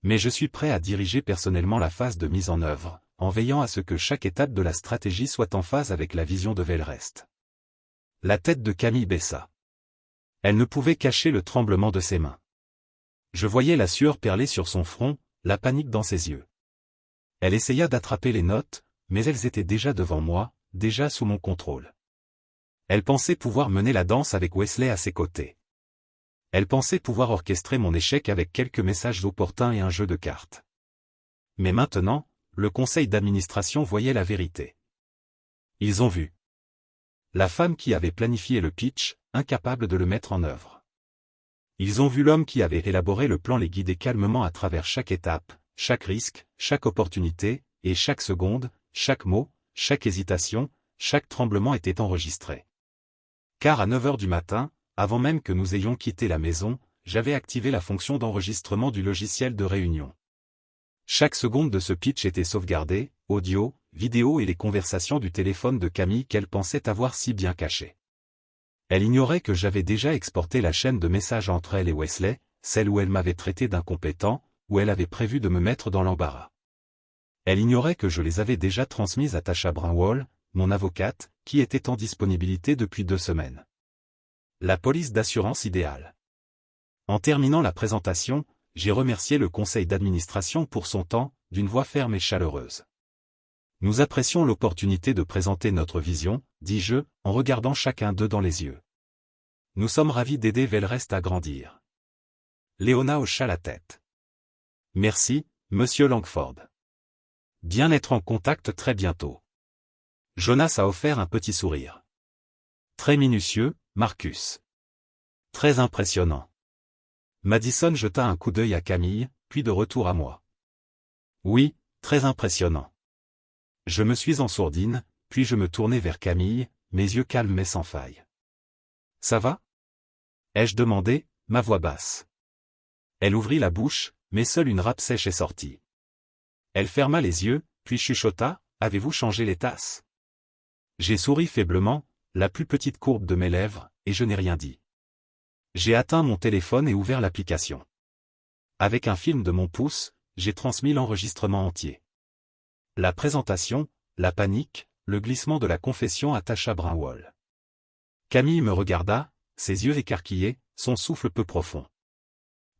Mais je suis prêt à diriger personnellement la phase de mise en œuvre, en veillant à ce que chaque étape de la stratégie soit en phase avec la vision de Velrest. La tête de Camille baissa. Elle ne pouvait cacher le tremblement de ses mains. Je voyais la sueur perler sur son front, la panique dans ses yeux. Elle essaya d'attraper les notes, mais elles étaient déjà devant moi, déjà sous mon contrôle. Elle pensait pouvoir mener la danse avec Wesley à ses côtés. Elle pensait pouvoir orchestrer mon échec avec quelques messages opportuns et un jeu de cartes. Mais maintenant, le conseil d'administration voyait la vérité. Ils ont vu. La femme qui avait planifié le pitch, incapable de le mettre en œuvre. Ils ont vu l'homme qui avait élaboré le plan les guider calmement à travers chaque étape, chaque risque, chaque opportunité, et chaque seconde, chaque mot, chaque hésitation, chaque tremblement était enregistré. Car à 9 heures du matin, avant même que nous ayons quitté la maison, j'avais activé la fonction d'enregistrement du logiciel de réunion. Chaque seconde de ce pitch était sauvegardée, audio, vidéo et les conversations du téléphone de Camille qu'elle pensait avoir si bien cachées. Elle ignorait que j'avais déjà exporté la chaîne de messages entre elle et Wesley, celle où elle m'avait traité d'incompétent, où elle avait prévu de me mettre dans l'embarras. Elle ignorait que je les avais déjà transmises à Tasha Brownwall, mon avocate, qui était en disponibilité depuis 2 semaines. La police d'assurance idéale. En terminant la présentation, j'ai remercié le conseil d'administration pour son temps, d'une voix ferme et chaleureuse. Nous apprécions l'opportunité de présenter notre vision, dis-je, en regardant chacun d'eux dans les yeux. Nous sommes ravis d'aider Velrest à grandir. Léona hocha la tête. Merci, monsieur Langford. Bien être en contact très bientôt. Jonas a offert un petit sourire. Très minutieux, Marcus. Très impressionnant. Madison jeta un coup d'œil à Camille, puis de retour à moi. Oui, très impressionnant. Je me suis en sourdine, puis je me tournai vers Camille, mes yeux calmes mais sans faille. Ça va? Ai-je demandé, ma voix basse. Elle ouvrit la bouche, mais seule une râpe sèche est sortie. Elle ferma les yeux, puis chuchota, avez-vous changé les tasses? J'ai souri faiblement, la plus petite courbe de mes lèvres, et je n'ai rien dit. J'ai atteint mon téléphone et ouvert l'application. Avec un film de mon pouce, j'ai transmis l'enregistrement entier. La présentation, la panique, le glissement de la confession à Tasha Brownwall. Camille me regarda, ses yeux écarquillés, son souffle peu profond.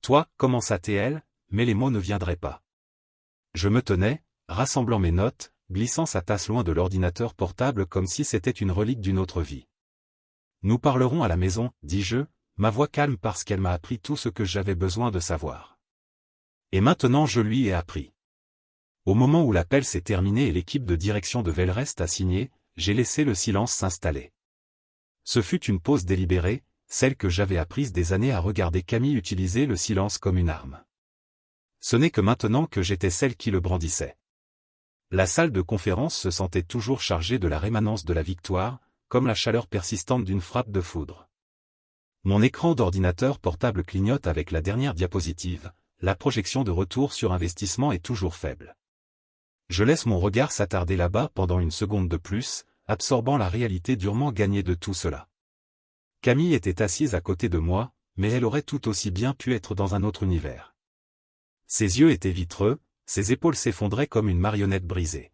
Toi, commença-t-elle, mais les mots ne viendraient pas. Je me tenais, rassemblant mes notes, glissant sa tasse loin de l'ordinateur portable comme si c'était une relique d'une autre vie. Nous parlerons à la maison, dis-je, ma voix calme parce qu'elle m'a appris tout ce que j'avais besoin de savoir. Et maintenant je lui ai appris. Au moment où l'appel s'est terminé et l'équipe de direction de Velrest a signé, j'ai laissé le silence s'installer. Ce fut une pause délibérée, celle que j'avais apprise des années à regarder Camille utiliser le silence comme une arme. Ce n'est que maintenant que j'étais celle qui le brandissait. La salle de conférence se sentait toujours chargée de la rémanence de la victoire, comme la chaleur persistante d'une frappe de foudre. Mon écran d'ordinateur portable clignote avec la dernière diapositive, la projection de retour sur investissement est toujours faible. Je laisse mon regard s'attarder là-bas pendant une seconde de plus, absorbant la réalité durement gagnée de tout cela. Camille était assise à côté de moi, mais elle aurait tout aussi bien pu être dans un autre univers. Ses yeux étaient vitreux, ses épaules s'effondraient comme une marionnette brisée.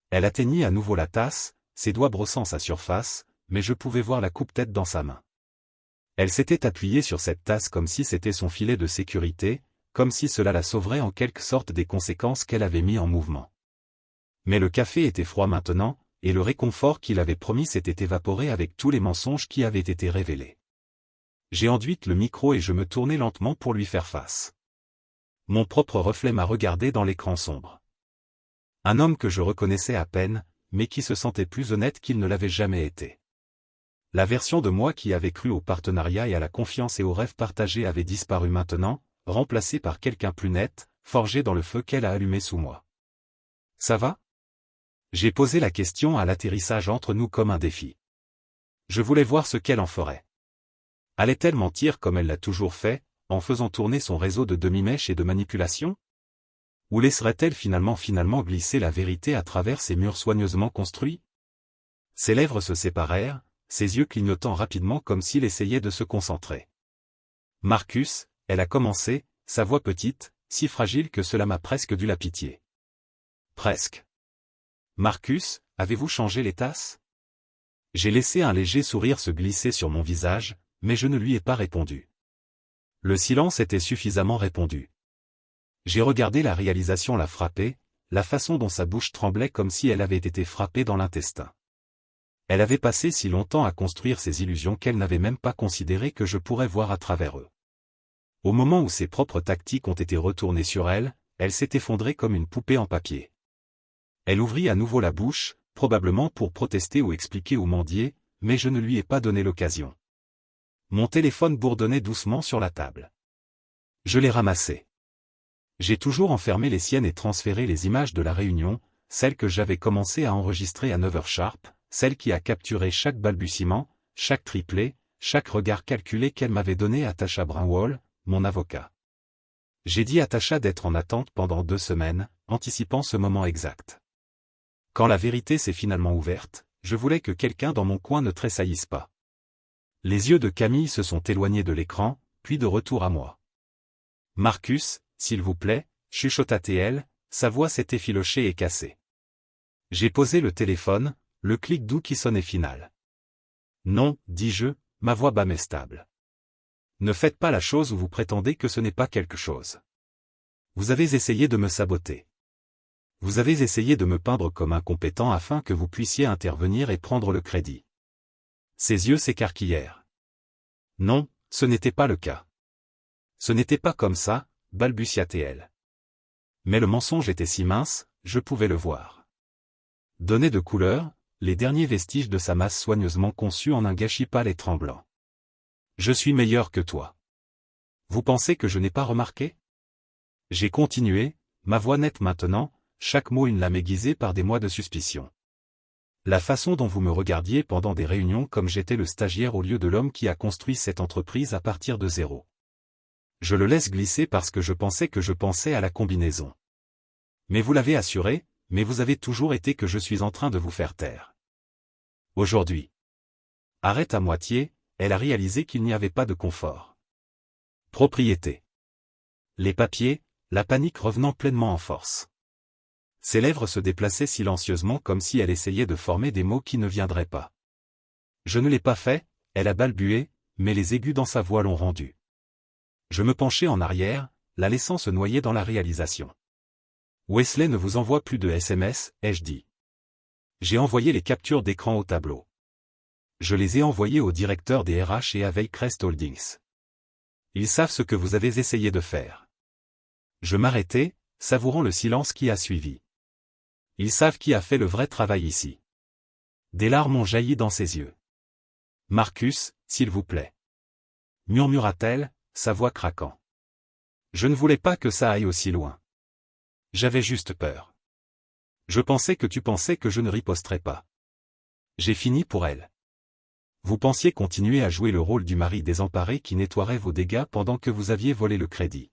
Elle atteignit à nouveau la tasse, ses doigts brossant sa surface, mais je pouvais voir la coupe-tête dans sa main. Elle s'était appuyée sur cette tasse comme si c'était son filet de sécurité, comme si cela la sauverait en quelque sorte des conséquences qu'elle avait mis en mouvement. Mais le café était froid maintenant, et le réconfort qu'il avait promis s'était évaporé avec tous les mensonges qui avaient été révélés. J'ai enduit le micro et je me tournai lentement pour lui faire face. Mon propre reflet m'a regardé dans l'écran sombre. Un homme que je reconnaissais à peine, mais qui se sentait plus honnête qu'il ne l'avait jamais été. La version de moi qui avait cru au partenariat et à la confiance et aux rêves partagés avait disparu maintenant, remplacée par quelqu'un plus net, forgé dans le feu qu'elle a allumé sous moi. Ça va? J'ai posé la question à l'atterrissage entre nous comme un défi. Je voulais voir ce qu'elle en ferait. Allait-elle mentir comme elle l'a toujours fait, en faisant tourner son réseau de demi-mèches et de manipulation? Ou laisserait-elle finalement glisser la vérité à travers ces murs soigneusement construits? Ses lèvres se séparèrent, ses yeux clignotant rapidement comme s'il essayait de se concentrer. Marcus, elle a commencé, sa voix petite, si fragile que cela m'a presque dû la pitié. Presque. Marcus, avez-vous changé les tasses? J'ai laissé un léger sourire se glisser sur mon visage, mais je ne lui ai pas répondu. Le silence était suffisamment répondu. J'ai regardé la réalisation la frapper, la façon dont sa bouche tremblait comme si elle avait été frappée dans l'intestin. Elle avait passé si longtemps à construire ces illusions qu'elle n'avait même pas considéré que je pourrais voir à travers eux. Au moment où ses propres tactiques ont été retournées sur elle, elle s'est effondrée comme une poupée en papier. Elle ouvrit à nouveau la bouche, probablement pour protester ou expliquer ou mendier, mais je ne lui ai pas donné l'occasion. Mon téléphone bourdonnait doucement sur la table. Je l'ai ramassé. J'ai toujours enfermé les siennes et transféré les images de la réunion, celle que j'avais commencé à enregistrer à 9h sharp, celle qui a capturé chaque balbutiement, chaque triplé, chaque regard calculé qu'elle m'avait donné à Tasha Brownwall, mon avocat. J'ai dit à Tasha d'être en attente pendant 2 semaines, anticipant ce moment exact. Quand la vérité s'est finalement ouverte, je voulais que quelqu'un dans mon coin ne tressaillisse pas. Les yeux de Camille se sont éloignés de l'écran, puis de retour à moi. « Marcus, s'il vous plaît », chuchota-t-elle, sa voix s'est effilochée et cassée. J'ai posé le téléphone, le clic doux qui sonnait final. « Non, dis-je, ma voix basse mais stable. Ne faites pas la chose où vous prétendez que ce n'est pas quelque chose. Vous avez essayé de me saboter. Vous avez essayé de me peindre comme incompétent afin que vous puissiez intervenir et prendre le crédit. » Ses yeux s'écarquillèrent. « Non, ce n'était pas le cas. Ce n'était pas comme ça, balbutia-t-elle. Mais le mensonge était si mince, je pouvais le voir. Donné de couleur, les derniers vestiges de sa masse soigneusement conçue en un gâchis pâle et tremblant. Je suis meilleur que toi. Vous pensez que je n'ai pas remarqué? J'ai continué, ma voix nette maintenant, chaque mot une lame aiguisée par des mois de suspicion. La façon dont vous me regardiez pendant des réunions comme j'étais le stagiaire au lieu de l'homme qui a construit cette entreprise à partir de zéro. Je le laisse glisser parce que je pensais à la combinaison. Mais vous l'avez assuré, mais vous avez toujours été que je suis en train de vous faire taire. Aujourd'hui. Arrête à moitié, elle a réalisé qu'il n'y avait pas de confort. Propriété. Les papiers, la panique revenant pleinement en force. Ses lèvres se déplaçaient silencieusement comme si elle essayait de former des mots qui ne viendraient pas. Je ne l'ai pas fait, elle a balbué, mais les aigus dans sa voix l'ont rendu. Je me penchai en arrière, la laissant se noyer dans la réalisation. Wesley ne vous envoie plus de SMS, ai-je dit. J'ai envoyé les captures d'écran au tableau. Je les ai envoyées au directeur des RH et à Veilcrest Holdings. Ils savent ce que vous avez essayé de faire. Je m'arrêtai, savourant le silence qui a suivi. Ils savent qui a fait le vrai travail ici. Des larmes ont jailli dans ses yeux. Marcus, s'il vous plaît. Murmura-t-elle, sa voix craquant. Je ne voulais pas que ça aille aussi loin. J'avais juste peur. Je pensais que tu pensais que je ne riposterais pas. J'ai fini pour elle. Vous pensiez continuer à jouer le rôle du mari désemparé qui nettoierait vos dégâts pendant que vous aviez volé le crédit.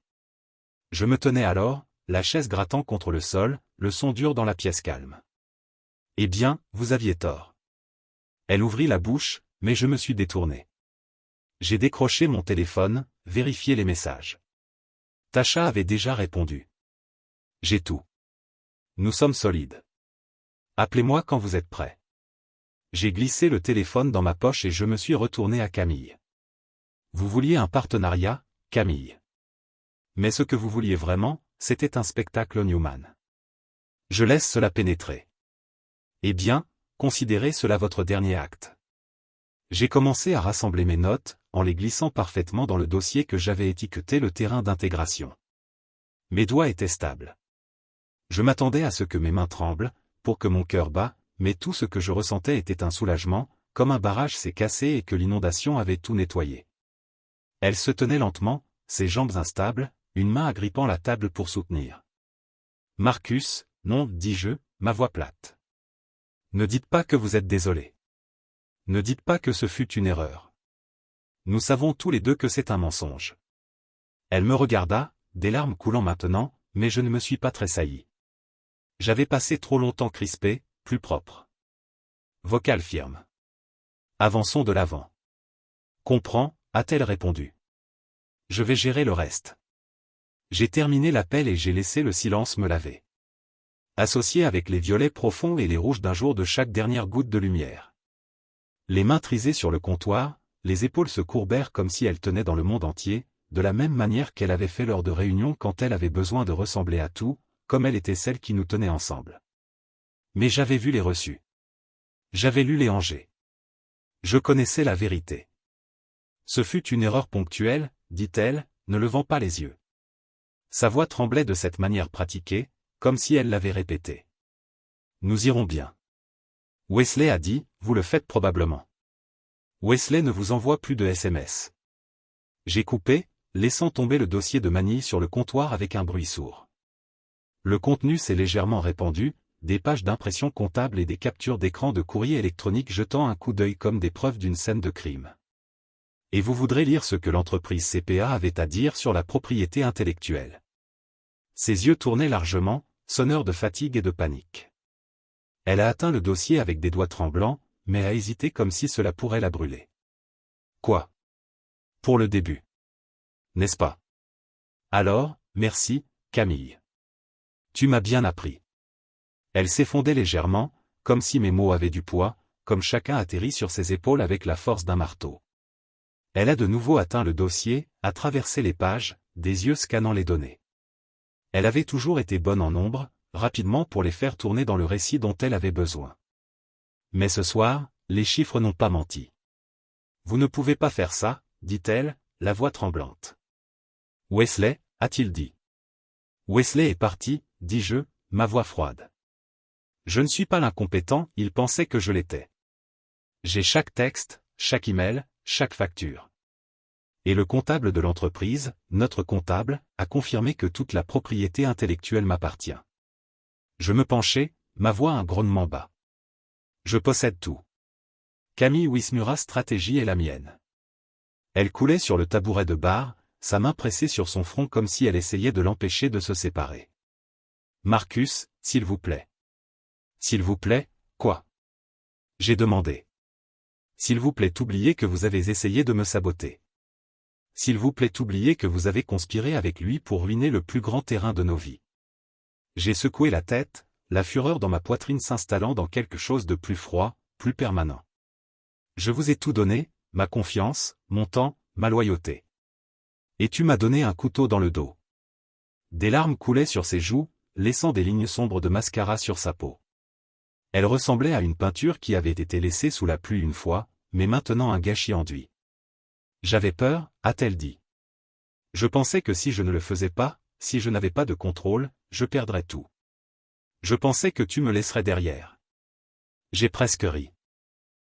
Je me tenais alors, la chaise grattant contre le sol, le son dur dans la pièce calme. Eh bien, vous aviez tort. Elle ouvrit la bouche, mais je me suis détourné. J'ai décroché mon téléphone, vérifié les messages. Tasha avait déjà répondu. J'ai tout. Nous sommes solides. Appelez-moi quand vous êtes prêt. J'ai glissé le téléphone dans ma poche et je me suis retourné à Camille. Vous vouliez un partenariat, Camille. Mais ce que vous vouliez vraiment, c'était un spectacle Newman. Je laisse cela pénétrer. Eh bien, considérez cela votre dernier acte. J'ai commencé à rassembler mes notes, en les glissant parfaitement dans le dossier que j'avais étiqueté le terrain d'intégration. Mes doigts étaient stables. Je m'attendais à ce que mes mains tremblent, pour que mon cœur bat, mais tout ce que je ressentais était un soulagement, comme un barrage s'est cassé et que l'inondation avait tout nettoyé. Elle se tenait lentement, ses jambes instables, une main agrippant la table pour soutenir. Marcus, non, dis-je, ma voix plate. Ne dites pas que vous êtes désolé. Ne dites pas que ce fut une erreur. Nous savons tous les deux que c'est un mensonge. Elle me regarda, des larmes coulant maintenant, mais je ne me suis pas tressailli. J'avais passé trop longtemps crispé, plus propre. Vocal firme. Avançons de l'avant. Comprends, a-t-elle répondu. Je vais gérer le reste. J'ai terminé l'appel et j'ai laissé le silence me laver. Associé avec les violets profonds et les rouges d'un jour de chaque dernière goutte de lumière. Les mains trisées sur le comptoir, les épaules se courbèrent comme si elles tenaient dans le monde entier, de la même manière qu'elle avait fait lors de réunions quand elle avait besoin de ressembler à tout, comme elle était celle qui nous tenait ensemble. Mais j'avais vu les reçus. J'avais lu les Angers. Je connaissais la vérité. Ce fut une erreur ponctuelle, dit-elle, ne levant pas les yeux. Sa voix tremblait de cette manière pratiquée, comme si elle l'avait répété. Nous irons bien. Wesley a dit, vous le faites probablement. Wesley ne vous envoie plus de SMS. J'ai coupé, laissant tomber le dossier de Manille sur le comptoir avec un bruit sourd. Le contenu s'est légèrement répandu, des pages d'impression comptable et des captures d'écran de courrier électronique jetant un coup d'œil comme des preuves d'une scène de crime. Et vous voudrez lire ce que l'entreprise CPA avait à dire sur la propriété intellectuelle. Ses yeux tournaient largement, sonneurs de fatigue et de panique. Elle a atteint le dossier avec des doigts tremblants, mais a hésité comme si cela pourrait la brûler. Quoi? Pour le début. N'est-ce pas? Alors, merci, Camille. Tu m'as bien appris. Elle s'effondrait légèrement, comme si mes mots avaient du poids, comme chacun atterrit sur ses épaules avec la force d'un marteau. Elle a de nouveau atteint le dossier, a traversé les pages, des yeux scannant les données. Elle avait toujours été bonne en nombre, rapidement pour les faire tourner dans le récit dont elle avait besoin. Mais ce soir, les chiffres n'ont pas menti. Vous ne pouvez pas faire ça, dit-elle, la voix tremblante. Wesley, a-t-il dit. Wesley est parti, dis-je, ma voix froide. Je ne suis pas l'incompétent, il pensait que je l'étais. J'ai chaque texte, chaque email, chaque facture. Et le comptable de l'entreprise, notre comptable, a confirmé que toute la propriété intellectuelle m'appartient. Je me penchai, ma voix un grognement bas. Je possède tout. Camille Wismura stratégie est la mienne. Elle coulait sur le tabouret de bar, sa main pressée sur son front comme si elle essayait de l'empêcher de se séparer. Marcus, s'il vous plaît. S'il vous plaît, quoi? J'ai demandé. S'il vous plaît, oubliez que vous avez essayé de me saboter. S'il vous plaît, oubliez que vous avez conspiré avec lui pour ruiner le plus grand terrain de nos vies. J'ai secoué la tête, la fureur dans ma poitrine s'installant dans quelque chose de plus froid, plus permanent. Je vous ai tout donné, ma confiance, mon temps, ma loyauté. Et tu m'as donné un couteau dans le dos. Des larmes coulaient sur ses joues, laissant des lignes sombres de mascara sur sa peau. Elle ressemblait à une peinture qui avait été laissée sous la pluie une fois, mais maintenant un gâchis enduit. J'avais peur, a-t-elle dit. Je pensais que si je ne le faisais pas, si je n'avais pas de contrôle, je perdrais tout. Je pensais que tu me laisserais derrière. J'ai presque ri.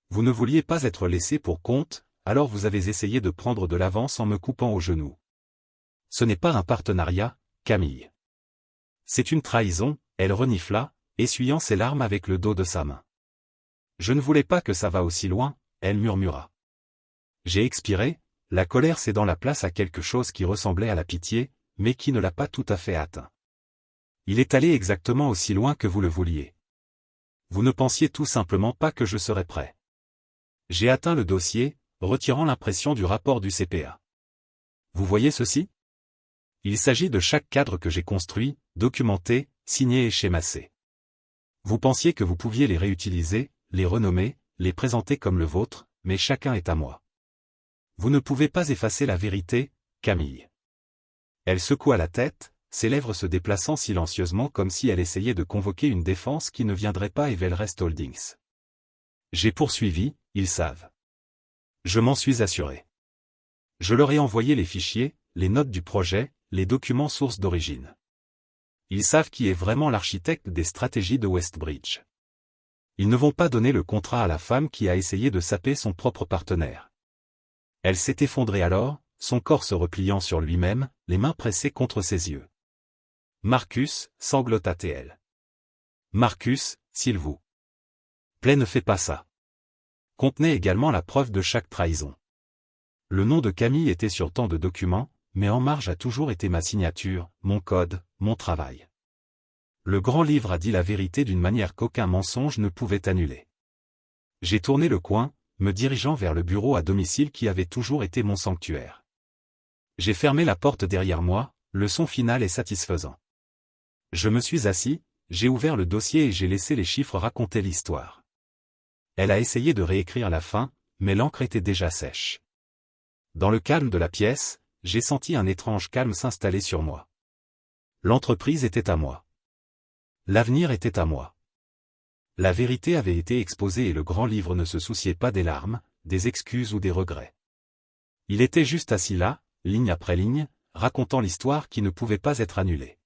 Vous ne vouliez pas être laissé pour compte, alors vous avez essayé de prendre de l'avance en me coupant au genou. Ce n'est pas un partenariat, Camille. C'est une trahison, elle renifla, essuyant ses larmes avec le dos de sa main. Je ne voulais pas que ça va aussi loin, elle murmura. J'ai expiré, la colère cédant la place à quelque chose qui ressemblait à la pitié, mais qui ne l'a pas tout à fait atteint. Il est allé exactement aussi loin que vous le vouliez. Vous ne pensiez tout simplement pas que je serais prêt. J'ai atteint le dossier, retirant l'impression du rapport du CPA. Vous voyez ceci? Il s'agit de chaque cadre que j'ai construit, documenté, signé et schémassé. Vous pensiez que vous pouviez les réutiliser, les renommer, les présenter comme le vôtre, mais chacun est à moi. Vous ne pouvez pas effacer la vérité, Camille. Elle secoua la tête, ses lèvres se déplaçant silencieusement comme si elle essayait de convoquer une défense qui ne viendrait pas Everest Holdings. J'ai poursuivi, ils savent. Je m'en suis assuré. Je leur ai envoyé les fichiers, les notes du projet, les documents sources d'origine. Ils savent qui est vraiment l'architecte des stratégies de Westbridge. Ils ne vont pas donner le contrat à la femme qui a essayé de saper son propre partenaire. Elle s'est effondrée alors, son corps se repliant sur lui-même, les mains pressées contre ses yeux. Marcus, sanglota-t-elle. Marcus, s'il vous plaît, ne fais pas ça. Contenait également la preuve de chaque trahison. Le nom de Camille était sur tant de documents, mais en marge a toujours été ma signature, mon code, mon travail. Le grand livre a dit la vérité d'une manière qu'aucun mensonge ne pouvait annuler. J'ai tourné le coin, me dirigeant vers le bureau à domicile qui avait toujours été mon sanctuaire. J'ai fermé la porte derrière moi, le son final est satisfaisant. Je me suis assis, j'ai ouvert le dossier et j'ai laissé les chiffres raconter l'histoire. Elle a essayé de réécrire la fin, mais l'encre était déjà sèche. Dans le calme de la pièce, j'ai senti un étrange calme s'installer sur moi. L'entreprise était à moi. L'avenir était à moi. La vérité avait été exposée et le grand livre ne se souciait pas des larmes, des excuses ou des regrets. Il était juste assis là, ligne après ligne, racontant l'histoire qui ne pouvait pas être annulée.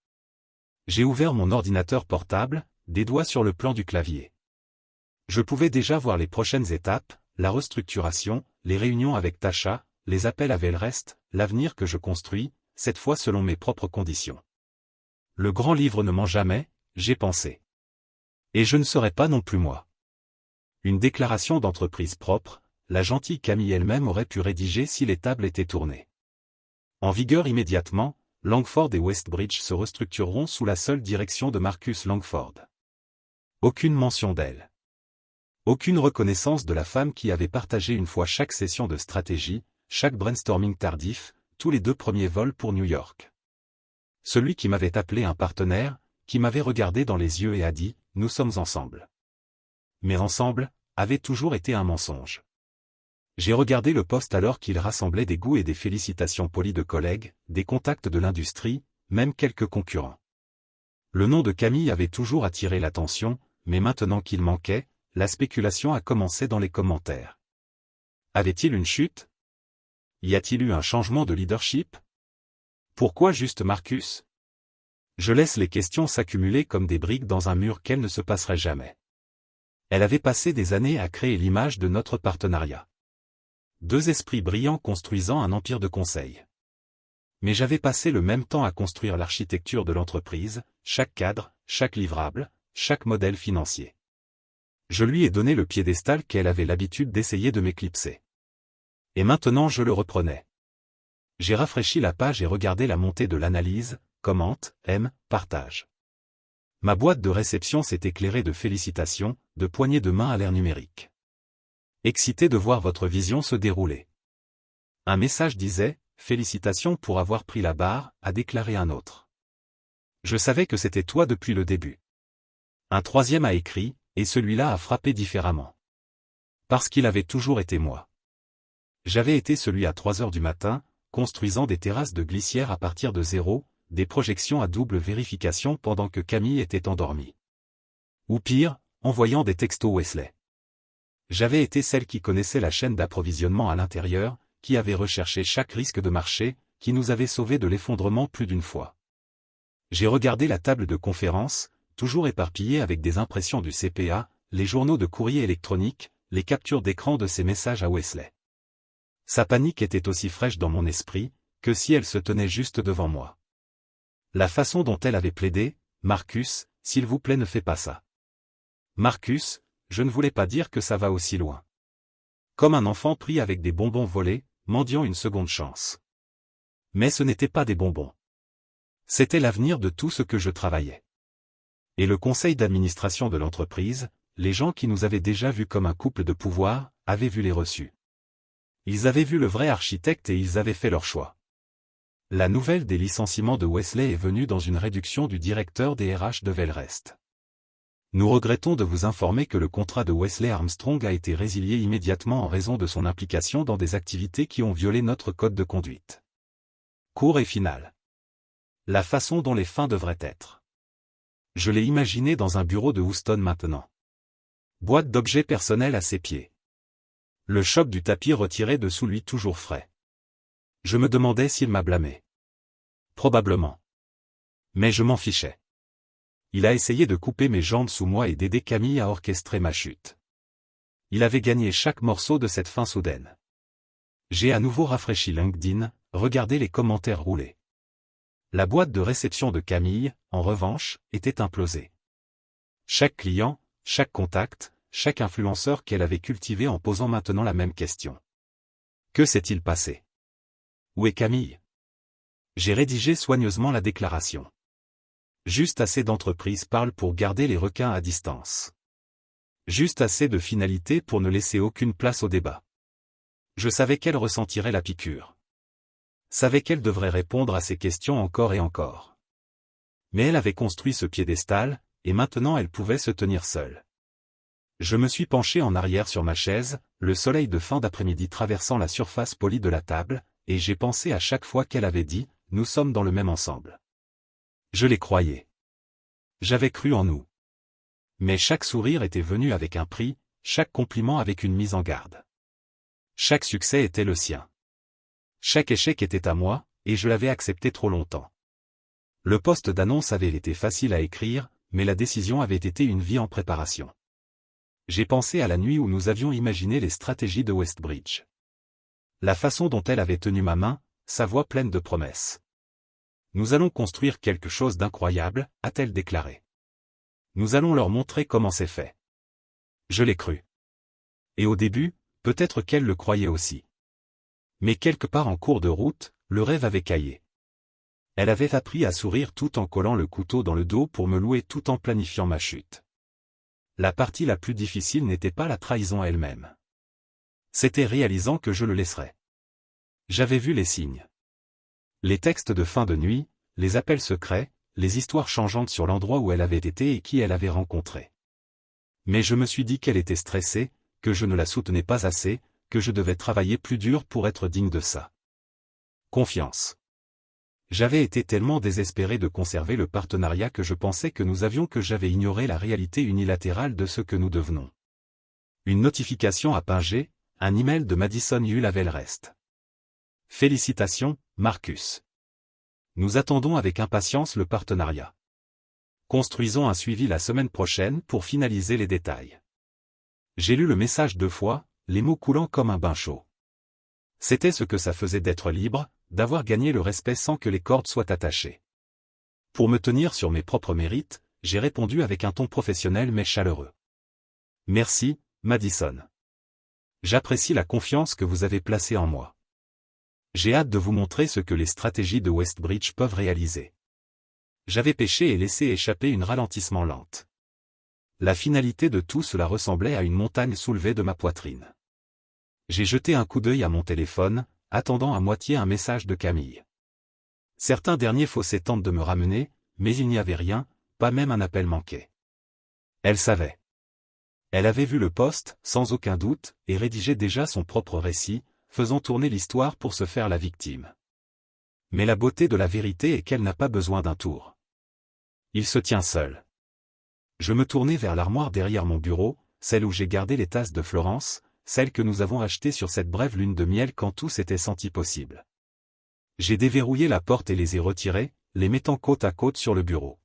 J'ai ouvert mon ordinateur portable, des doigts sur le plan du clavier. Je pouvais déjà voir les prochaines étapes, la restructuration, les réunions avec Tasha, les appels avec le reste, l'avenir que je construis, cette fois selon mes propres conditions. Le grand livre ne ment jamais, j'ai pensé. Et je ne serai pas non plus moi. Une déclaration d'entreprise propre, la gentille Camille elle-même aurait pu rédiger si les tables étaient tournées. En vigueur immédiatement, Langford et Westbridge se restructureront sous la seule direction de Marcus Langford. Aucune mention d'elle. Aucune reconnaissance de la femme qui avait partagé une fois chaque session de stratégie, chaque brainstorming tardif, tous les 2 premiers vols pour New York. Celui qui m'avait appelé un partenaire, qui m'avait regardé dans les yeux et a dit « Nous sommes ensemble ». Mais ensemble, avait toujours été un mensonge. J'ai regardé le poste alors qu'il rassemblait des goûts et des félicitations polies de collègues, des contacts de l'industrie, même quelques concurrents. Le nom de Camille avait toujours attiré l'attention, mais maintenant qu'il manquait, la spéculation a commencé dans les commentaires. Avait-il une chute? Y a-t-il eu un changement de leadership? Pourquoi juste Marcus? Je laisse les questions s'accumuler comme des briques dans un mur qu'elles ne se passeraient jamais. Elle avait passé des années à créer l'image de notre partenariat. 2 esprits brillants construisant un empire de conseil. Mais j'avais passé le même temps à construire l'architecture de l'entreprise, chaque cadre, chaque livrable, chaque modèle financier. Je lui ai donné le piédestal qu'elle avait l'habitude d'essayer de m'éclipser. Et maintenant je le reprenais. J'ai rafraîchi la page et regardé la montée de l'analyse, commente, aime, partage. Ma boîte de réception s'est éclairée de félicitations, de poignées de main à l'ère numérique. Excité de voir votre vision se dérouler. Un message disait « Félicitations pour avoir pris la barre », a déclaré un autre. Je savais que c'était toi depuis le début. Un troisième a écrit, et celui-là a frappé différemment. Parce qu'il avait toujours été moi. J'avais été celui à 3 heures du matin, construisant des terrasses de glissière à partir de zéro, des projections à double vérification pendant que Camille était endormie. Ou pire, envoyant des textos Wesley. J'avais été celle qui connaissait la chaîne d'approvisionnement à l'intérieur, qui avait recherché chaque risque de marché, qui nous avait sauvés de l'effondrement plus d'une fois. J'ai regardé la table de conférence, toujours éparpillée avec des impressions du CPA, les journaux de courrier électronique, les captures d'écran de ses messages à Wesley. Sa panique était aussi fraîche dans mon esprit, que si elle se tenait juste devant moi. La façon dont elle avait plaidé, « Marcus, s'il vous plaît ne fais pas ça. Marcus, je ne voulais pas dire que ça va aussi loin. » Comme un enfant pris avec des bonbons volés, mendiant une seconde chance. Mais ce n'était pas des bonbons. C'était l'avenir de tout ce que je travaillais. Et le conseil d'administration de l'entreprise, les gens qui nous avaient déjà vus comme un couple de pouvoir, avaient vu les reçus. Ils avaient vu le vrai architecte et ils avaient fait leur choix. La nouvelle des licenciements de Wesley est venue dans une réduction du directeur des RH de Velrest. Nous regrettons de vous informer que le contrat de Wesley Armstrong a été résilié immédiatement en raison de son implication dans des activités qui ont violé notre code de conduite. Court et final. La façon dont les fins devraient être. Je l'ai imaginé dans un bureau de Houston maintenant. Boîte d'objets personnels à ses pieds. Le choc du tapis retiré de sous lui toujours frais. Je me demandais s'il m'a blâmé. Probablement. Mais je m'en fichais. Il a essayé de couper mes jambes sous moi et d'aider Camille à orchestrer ma chute. Il avait gagné chaque morceau de cette fin soudaine. J'ai à nouveau rafraîchi LinkedIn, regardé les commentaires rouler. La boîte de réception de Camille, en revanche, était implosée. Chaque client, chaque contact, chaque influenceur qu'elle avait cultivé en posant maintenant la même question. Que s'est-il passé? Où est Camille? J'ai rédigé soigneusement la déclaration. Juste assez d'entreprises parlent pour garder les requins à distance. Juste assez de finalité pour ne laisser aucune place au débat. Je savais qu'elle ressentirait la piqûre. Savais qu'elle devrait répondre à ces questions encore et encore. Mais elle avait construit ce piédestal, et maintenant elle pouvait se tenir seule. Je me suis penché en arrière sur ma chaise, le soleil de fin d'après-midi traversant la surface polie de la table, et j'ai pensé à chaque fois qu'elle avait dit « Nous sommes dans le même ensemble ». Je les croyais. J'avais cru en nous. Mais chaque sourire était venu avec un prix, chaque compliment avec une mise en garde. Chaque succès était le sien. Chaque échec était à moi, et je l'avais accepté trop longtemps. Le poste d'annonce avait été facile à écrire, mais la décision avait été une vie en préparation. J'ai pensé à la nuit où nous avions imaginé les stratégies de Westbridge. La façon dont elle avait tenu ma main, sa voix pleine de promesses. Nous allons construire quelque chose d'incroyable, a-t-elle déclaré. Nous allons leur montrer comment c'est fait. Je l'ai cru. Et au début, peut-être qu'elle le croyait aussi. Mais quelque part en cours de route, le rêve avait caillé. Elle avait appris à sourire tout en collant le couteau dans le dos pour me louer tout en planifiant ma chute. La partie la plus difficile n'était pas la trahison elle-même. C'était réalisant que je le laisserais. J'avais vu les signes. Les textes de fin de nuit, les appels secrets, les histoires changeantes sur l'endroit où elle avait été et qui elle avait rencontré. Mais je me suis dit qu'elle était stressée, que je ne la soutenais pas assez, que je devais travailler plus dur pour être digne de ça. Confiance. J'avais été tellement désespéré de conserver le partenariat que je pensais que nous avions que j'avais ignoré la réalité unilatérale de ce que nous devenons. Une notification à pinger, un email de Madison Hull avait le reste. Félicitations, Marcus. Nous attendons avec impatience le partenariat. Construisons un suivi la semaine prochaine pour finaliser les détails. J'ai lu le message 2 fois, les mots coulant comme un bain chaud. C'était ce que ça faisait d'être libre, d'avoir gagné le respect sans que les cordes soient attachées. Pour me tenir sur mes propres mérites, j'ai répondu avec un ton professionnel mais chaleureux. Merci, Madison. J'apprécie la confiance que vous avez placée en moi. J'ai hâte de vous montrer ce que les stratégies de Westbridge peuvent réaliser. J'avais péché et laissé échapper une ralentissement lente. La finalité de tout cela ressemblait à une montagne soulevée de ma poitrine. J'ai jeté un coup d'œil à mon téléphone, attendant à moitié un message de Camille. Certains derniers faussés tentent de me ramener, mais il n'y avait rien, pas même un appel manqué. Elle savait. Elle avait vu le post, sans aucun doute, et rédigé déjà son propre récit, faisant tourner l'histoire pour se faire la victime. Mais la beauté de la vérité est qu'elle n'a pas besoin d'un tour. Il se tient seul. Je me tournai vers l'armoire derrière mon bureau, celle où j'ai gardé les tasses de Florence, celle que nous avons achetée sur cette brève lune de miel quand tout s'était senti possible. J'ai déverrouillé la porte et les ai retirées, les mettant côte à côte sur le bureau.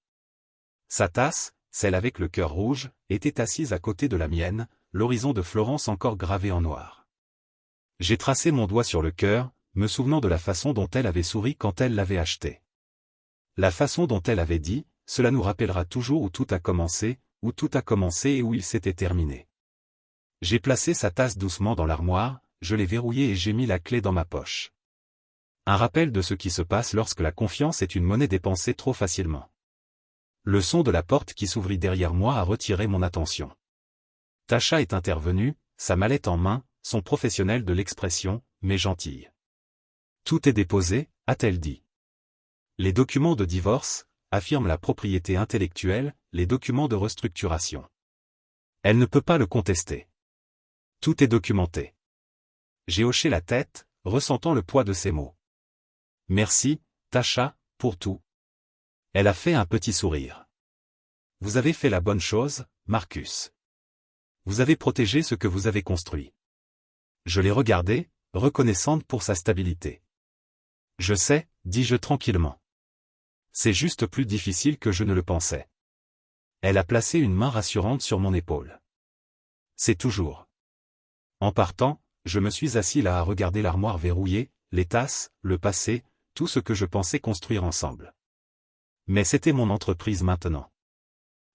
Sa tasse, celle avec le cœur rouge, était assise à côté de la mienne, l'horizon de Florence encore gravé en noir. J'ai tracé mon doigt sur le cœur, me souvenant de la façon dont elle avait souri quand elle l'avait acheté. La façon dont elle avait dit, cela nous rappellera toujours où tout a commencé et où il s'était terminé. J'ai placé sa tasse doucement dans l'armoire, je l'ai verrouillée et j'ai mis la clé dans ma poche. Un rappel de ce qui se passe lorsque la confiance est une monnaie dépensée trop facilement. Le son de la porte qui s'ouvrit derrière moi a retiré mon attention. Tasha est intervenue, sa mallette en main, son professionnel de l'expression, mais gentille. Tout est déposé, a-t-elle dit. Les documents de divorce, affirme la propriété intellectuelle, les documents de restructuration. Elle ne peut pas le contester. Tout est documenté. J'ai hoché la tête, ressentant le poids de ses mots. Merci, Tasha, pour tout. Elle a fait un petit sourire. Vous avez fait la bonne chose, Marcus. Vous avez protégé ce que vous avez construit. Je l'ai regardée, reconnaissante pour sa stabilité. Je sais, dis-je tranquillement. C'est juste plus difficile que je ne le pensais. Elle a placé une main rassurante sur mon épaule. C'est toujours. En partant, je me suis assis là à regarder l'armoire verrouillée, les tasses, le passé, tout ce que je pensais construire ensemble. Mais c'était mon entreprise maintenant.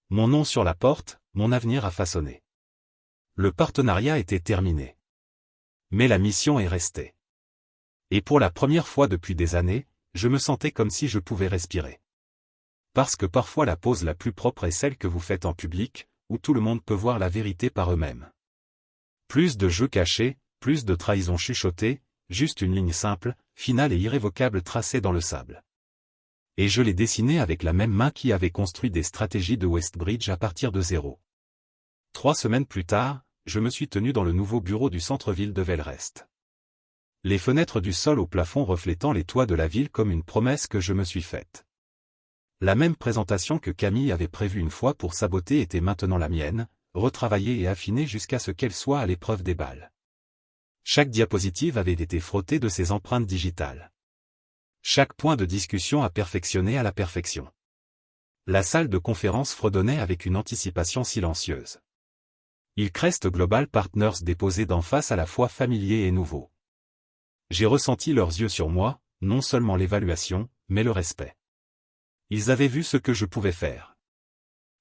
Mon nom sur la porte, mon avenir à façonner. Le partenariat était terminé. Mais la mission est restée. Et pour la première fois depuis des années, je me sentais comme si je pouvais respirer. Parce que parfois la pause la plus propre est celle que vous faites en public, où tout le monde peut voir la vérité par eux-mêmes. Plus de jeux cachés, plus de trahisons chuchotées, juste une ligne simple, finale et irrévocable tracée dans le sable. Et je l'ai dessinée avec la même main qui avait construit des stratégies de Westbridge à partir de zéro. 3 semaines plus tard, je me suis tenu dans le nouveau bureau du centre-ville de Velrest. Les fenêtres du sol au plafond reflétant les toits de la ville comme une promesse que je me suis faite. La même présentation que Camille avait prévue une fois pour sa beauté était maintenant la mienne, retravaillée et affinée jusqu'à ce qu'elle soit à l'épreuve des balles. Chaque diapositive avait été frottée de ses empreintes digitales. Chaque point de discussion a perfectionné à la perfection. La salle de conférence fredonnait avec une anticipation silencieuse. Hillcrest Global Partners déposait d'en face à la fois familier et nouveau. J'ai ressenti leurs yeux sur moi, non seulement l'évaluation, mais le respect. Ils avaient vu ce que je pouvais faire.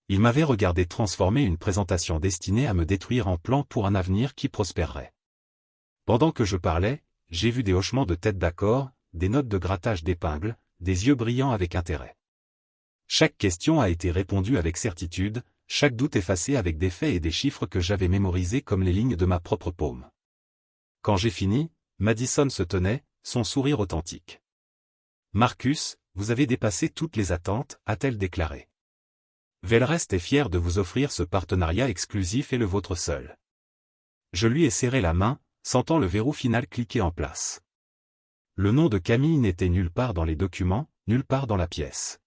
Ils m'avaient regardé transformer une présentation destinée à me détruire en plan pour un avenir qui prospérerait. Pendant que je parlais, j'ai vu des hochements de tête d'accord, des notes de grattage d'épingles, des yeux brillants avec intérêt. Chaque question a été répondue avec certitude, chaque doute effacé avec des faits et des chiffres que j'avais mémorisés comme les lignes de ma propre paume. Quand j'ai fini, Madison se tenait, son sourire authentique. « Marcus, vous avez dépassé toutes les attentes », a-t-elle déclaré. « Velrest est fier de vous offrir ce partenariat exclusif et le vôtre seul. » Je lui ai serré la main, sentant le verrou final cliquer en place. Le nom de Camille n'était nulle part dans les documents, nulle part dans la pièce.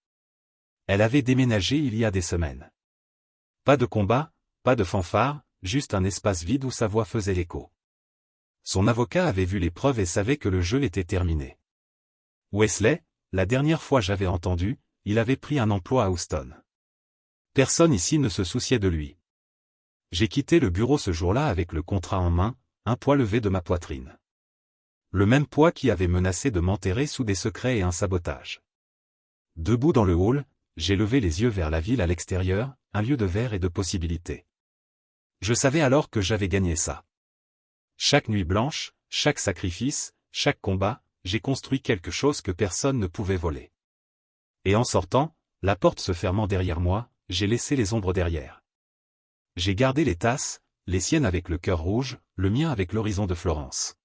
Elle avait déménagé il y a des semaines. Pas de combat, pas de fanfare, juste un espace vide où sa voix faisait l'écho. Son avocat avait vu les preuves et savait que le jeu était terminé. Wesley, la dernière fois j'avais entendu, il avait pris un emploi à Houston. Personne ici ne se souciait de lui. J'ai quitté le bureau ce jour-là avec le contrat en main, un poids levé de ma poitrine. Le même poids qui avait menacé de m'enterrer sous des secrets et un sabotage. Debout dans le hall, j'ai levé les yeux vers la ville à l'extérieur, un lieu de verre et de possibilités. Je savais alors que j'avais gagné ça. Chaque nuit blanche, chaque sacrifice, chaque combat, j'ai construit quelque chose que personne ne pouvait voler. Et en sortant, la porte se fermant derrière moi, j'ai laissé les ombres derrière. J'ai gardé les tasses, les siennes avec le cœur rouge, le mien avec l'horizon de Florence.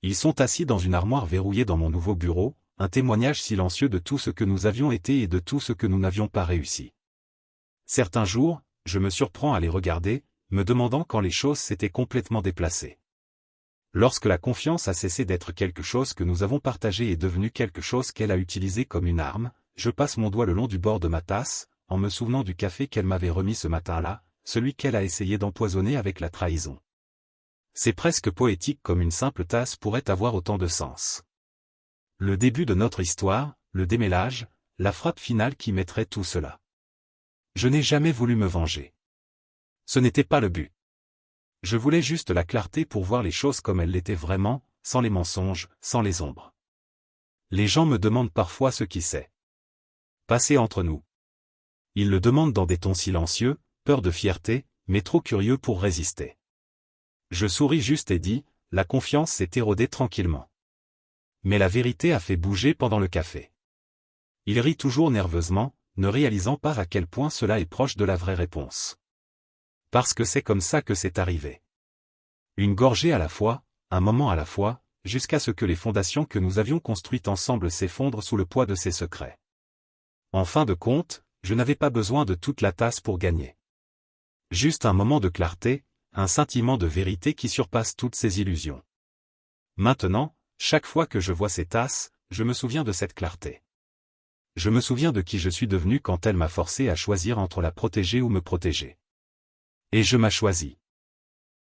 Ils sont assis dans une armoire verrouillée dans mon nouveau bureau, un témoignage silencieux de tout ce que nous avions été et de tout ce que nous n'avions pas réussi. Certains jours, je me surprends à les regarder, me demandant quand les choses s'étaient complètement déplacées. Lorsque la confiance a cessé d'être quelque chose que nous avons partagé et est devenue quelque chose qu'elle a utilisé comme une arme, je passe mon doigt le long du bord de ma tasse, en me souvenant du café qu'elle m'avait remis ce matin-là, celui qu'elle a essayé d'empoisonner avec la trahison. C'est presque poétique comme une simple tasse pourrait avoir autant de sens. Le début de notre histoire, le démêlage, la frappe finale qui mettrait tout cela. Je n'ai jamais voulu me venger. Ce n'était pas le but. Je voulais juste la clarté pour voir les choses comme elles l'étaient vraiment, sans les mensonges, sans les ombres. Les gens me demandent parfois ce qui s'est passé entre nous. Ils le demandent dans des tons silencieux, peur de fierté, mais trop curieux pour résister. Je souris juste et dis, la confiance s'est érodée tranquillement. Mais la vérité a fait bouger pendant le café. Il rit toujours nerveusement, ne réalisant pas à quel point cela est proche de la vraie réponse. Parce que c'est comme ça que c'est arrivé. Une gorgée à la fois, un moment à la fois, jusqu'à ce que les fondations que nous avions construites ensemble s'effondrent sous le poids de ces secrets. En fin de compte, je n'avais pas besoin de toute la tasse pour gagner. Juste un moment de clarté, un scintillement de vérité qui surpasse toutes ces illusions. Maintenant, chaque fois que je vois ces tasses, je me souviens de cette clarté. Je me souviens de qui je suis devenu quand elle m'a forcé à choisir entre la protéger ou me protéger. Et je m'ai choisi.